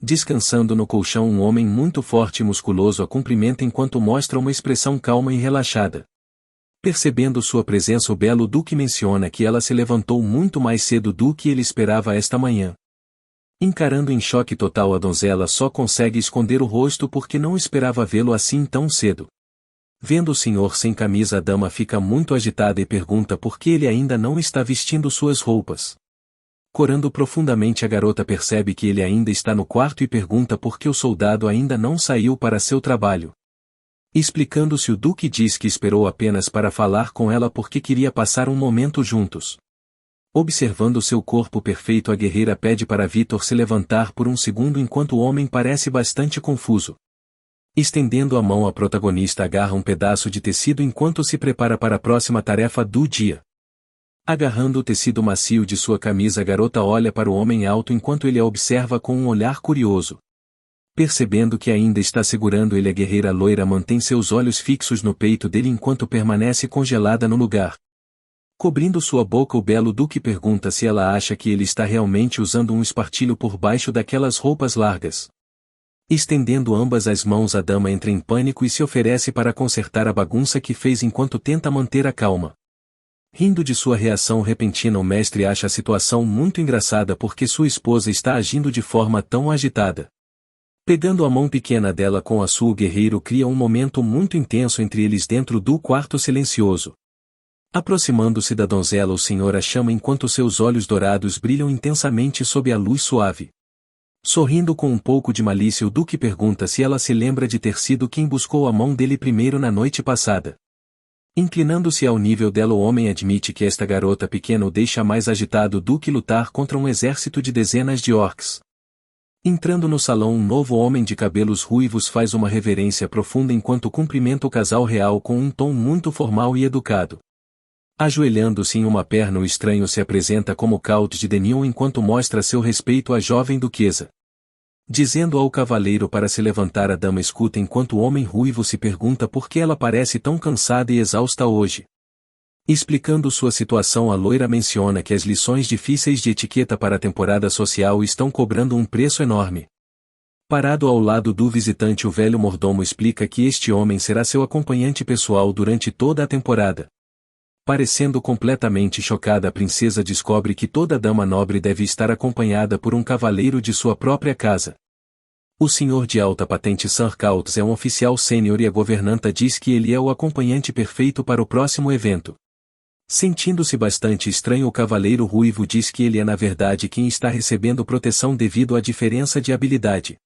Descansando no colchão, um homem muito forte e musculoso a cumprimenta enquanto mostra uma expressão calma e relaxada. Percebendo sua presença, o belo duque menciona que ela se levantou muito mais cedo do que ele esperava esta manhã. Encarando em choque total, a donzela só consegue esconder o rosto porque não esperava vê-lo assim tão cedo. Vendo o senhor sem camisa, a dama fica muito agitada e pergunta por que ele ainda não está vestindo suas roupas. Corando profundamente, a garota percebe que ele ainda está no quarto e pergunta por que o soldado ainda não saiu para seu trabalho. Explicando-se, o duque diz que esperou apenas para falar com ela porque queria passar um momento juntos. Observando seu corpo perfeito, a guerreira pede para Vitor se levantar por um segundo enquanto o homem parece bastante confuso. Estendendo a mão, a protagonista agarra um pedaço de tecido enquanto se prepara para a próxima tarefa do dia. Agarrando o tecido macio de sua camisa, a garota olha para o homem alto enquanto ele a observa com um olhar curioso. Percebendo que ainda está segurando ele, a guerreira loira mantém seus olhos fixos no peito dele enquanto permanece congelada no lugar. Cobrindo sua boca, o belo duque pergunta se ela acha que ele está realmente usando um espartilho por baixo daquelas roupas largas. Estendendo ambas as mãos, a dama entra em pânico e se oferece para consertar a bagunça que fez enquanto tenta manter a calma. Rindo de sua reação repentina, o mestre acha a situação muito engraçada porque sua esposa está agindo de forma tão agitada. Pegando a mão pequena dela com a sua, o guerreiro cria um momento muito intenso entre eles dentro do quarto silencioso. Aproximando-se da donzela, o senhor a chama enquanto seus olhos dourados brilham intensamente sob a luz suave. Sorrindo com um pouco de malícia, o duque pergunta se ela se lembra de ter sido quem buscou a mão dele primeiro na noite passada. Inclinando-se ao nível dela, o homem admite que esta garota pequena o deixa mais agitado do que lutar contra um exército de dezenas de orcs. Entrando no salão, um novo homem de cabelos ruivos faz uma reverência profunda enquanto cumprimenta o casal real com um tom muito formal e educado. Ajoelhando-se em uma perna, o estranho se apresenta como Count de Denion enquanto mostra seu respeito à jovem duquesa. Dizendo ao cavaleiro para se levantar, a dama escuta enquanto o homem ruivo se pergunta por que ela parece tão cansada e exausta hoje. Explicando sua situação, a loira menciona que as lições difíceis de etiqueta para a temporada social estão cobrando um preço enorme. Parado ao lado do visitante, o velho mordomo explica que este homem será seu acompanhante pessoal durante toda a temporada. Parecendo completamente chocada, a princesa descobre que toda dama nobre deve estar acompanhada por um cavaleiro de sua própria casa. O senhor de alta patente Sir Couts é um oficial sênior e a governanta diz que ele é o acompanhante perfeito para o próximo evento. Sentindo-se bastante estranho, o cavaleiro ruivo diz que ele é na verdade quem está recebendo proteção devido à diferença de habilidade.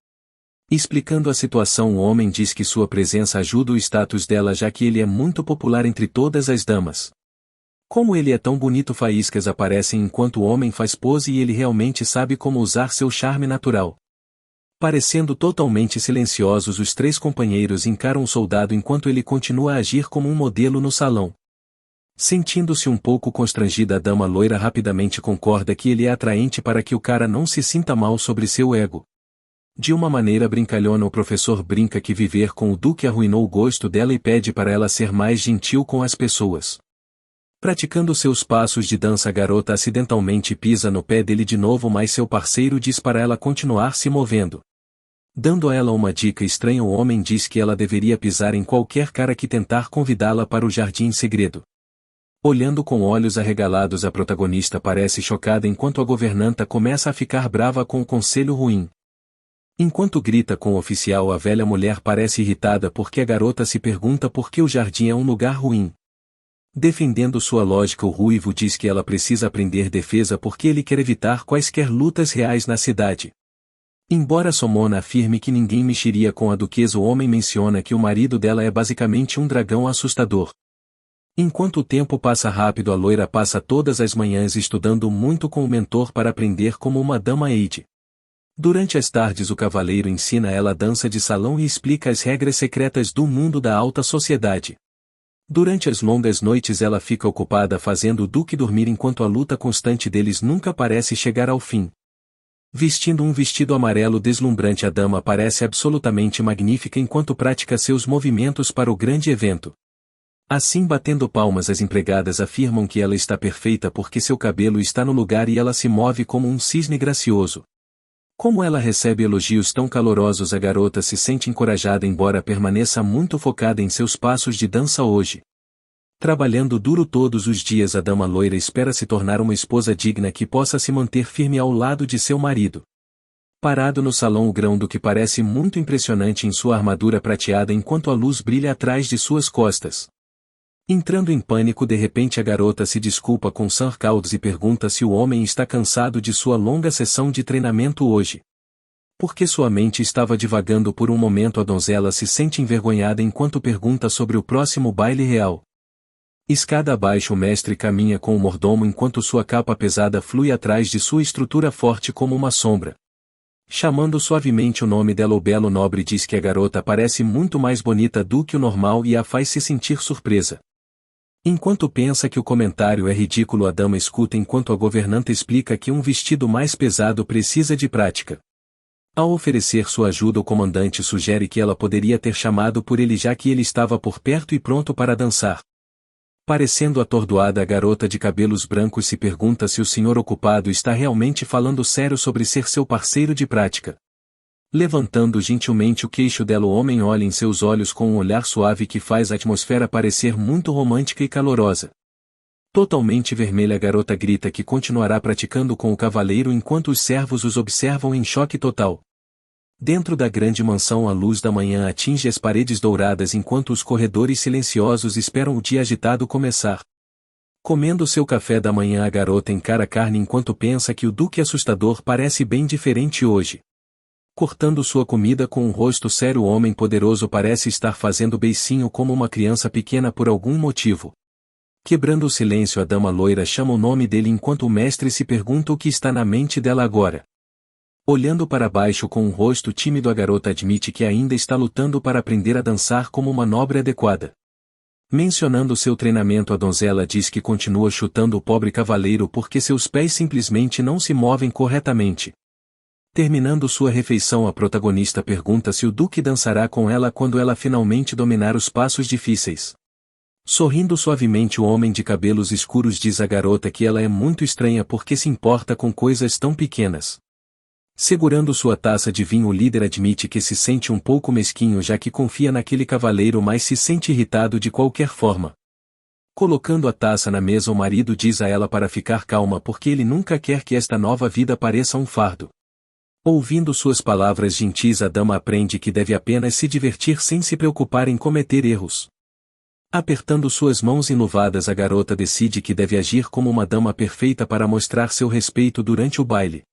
Explicando a situação, o homem diz que sua presença ajuda o status dela, já que ele é muito popular entre todas as damas. Como ele é tão bonito, faíscas aparecem enquanto o homem faz pose e ele realmente sabe como usar seu charme natural. Parecendo totalmente silenciosos, os três companheiros encaram o soldado enquanto ele continua a agir como um modelo no salão. Sentindo-se um pouco constrangida, a dama loira rapidamente concorda que ele é atraente para que o cara não se sinta mal sobre seu ego. De uma maneira brincalhona, o professor brinca que viver com o duque arruinou o gosto dela e pede para ela ser mais gentil com as pessoas. Praticando seus passos de dança, a garota acidentalmente pisa no pé dele de novo, mas seu parceiro diz para ela continuar se movendo. Dando a ela uma dica estranha, o homem diz que ela deveria pisar em qualquer cara que tentar convidá-la para o jardim segredo. Olhando com olhos arregalados, a protagonista parece chocada enquanto a governanta começa a ficar brava com o conselho ruim. Enquanto grita com o oficial, a velha mulher parece irritada porque a garota se pergunta por que o jardim é um lugar ruim. Defendendo sua lógica, o ruivo diz que ela precisa aprender defesa porque ele quer evitar quaisquer lutas reais na cidade. Embora Somona afirme que ninguém mexeria com a duquesa, o homem menciona que o marido dela é basicamente um dragão assustador. Enquanto o tempo passa rápido, a loira passa todas as manhãs estudando muito com o mentor para aprender como uma dama Eide. Durante as tardes, o cavaleiro ensina ela a dança de salão e explica as regras secretas do mundo da alta sociedade. Durante as longas noites, ela fica ocupada fazendo o duque dormir enquanto a luta constante deles nunca parece chegar ao fim. Vestindo um vestido amarelo deslumbrante, a dama parece absolutamente magnífica enquanto pratica seus movimentos para o grande evento. Assim, batendo palmas, as empregadas afirmam que ela está perfeita porque seu cabelo está no lugar e ela se move como um cisne gracioso. Como ela recebe elogios tão calorosos, a garota se sente encorajada, embora permaneça muito focada em seus passos de dança hoje. Trabalhando duro todos os dias, a dama loira espera se tornar uma esposa digna que possa se manter firme ao lado de seu marido. Parado no salão, o grão-duque parece muito impressionante em sua armadura prateada enquanto a luz brilha atrás de suas costas. Entrando em pânico, de repente a garota se desculpa com Sir Couts e pergunta se o homem está cansado de sua longa sessão de treinamento hoje. Porque sua mente estava divagando por um momento, a donzela se sente envergonhada enquanto pergunta sobre o próximo baile real. Escada abaixo o mestre caminha com o mordomo enquanto sua capa pesada flui atrás de sua estrutura forte como uma sombra. Chamando suavemente o nome dela, o belo nobre diz que a garota parece muito mais bonita do que o normal e a faz se sentir surpresa. Enquanto pensa que o comentário é ridículo, a dama escuta enquanto a governanta explica que um vestido mais pesado precisa de prática. Ao oferecer sua ajuda, o comandante sugere que ela poderia ter chamado por ele já que ele estava por perto e pronto para dançar. Parecendo atordoada, a garota de cabelos brancos se pergunta se o senhor ocupado está realmente falando sério sobre ser seu parceiro de prática. Levantando gentilmente o queixo dela, o homem olha em seus olhos com um olhar suave que faz a atmosfera parecer muito romântica e calorosa. Totalmente vermelha, a garota grita que continuará praticando com o cavaleiro enquanto os servos os observam em choque total. Dentro da grande mansão, a luz da manhã atinge as paredes douradas enquanto os corredores silenciosos esperam o dia agitado começar. Comendo seu café da manhã, a garota encara a carne enquanto pensa que o duque assustador parece bem diferente hoje. Cortando sua comida com um rosto sério, o homem poderoso parece estar fazendo beicinho como uma criança pequena por algum motivo. Quebrando o silêncio, a dama loira chama o nome dele enquanto o mestre se pergunta o que está na mente dela agora. Olhando para baixo com um rosto tímido, a garota admite que ainda está lutando para aprender a dançar como uma nobre adequada. Mencionando seu treinamento, a donzela diz que continua chutando o pobre cavaleiro porque seus pés simplesmente não se movem corretamente. Terminando sua refeição, a protagonista pergunta se o duque dançará com ela quando ela finalmente dominar os passos difíceis. Sorrindo suavemente, o homem de cabelos escuros diz à garota que ela é muito estranha porque se importa com coisas tão pequenas. Segurando sua taça de vinho, o líder admite que se sente um pouco mesquinho já que confia naquele cavaleiro, mas se sente irritado de qualquer forma. Colocando a taça na mesa, o marido diz a ela para ficar calma porque ele nunca quer que esta nova vida pareça um fardo. Ouvindo suas palavras gentis, a dama aprende que deve apenas se divertir sem se preocupar em cometer erros. Apertando suas mãos enuvadas, a garota decide que deve agir como uma dama perfeita para mostrar seu respeito durante o baile.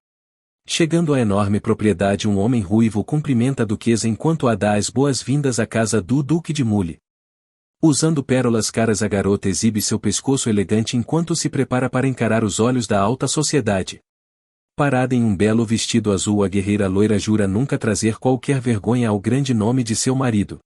Chegando à enorme propriedade, um homem ruivo cumprimenta a duquesa enquanto a dá as boas-vindas à casa do Duque de Mule. Usando pérolas caras, a garota exibe seu pescoço elegante enquanto se prepara para encarar os olhos da alta sociedade. Parada em um belo vestido azul, a guerreira loira jura nunca trazer qualquer vergonha ao grande nome de seu marido.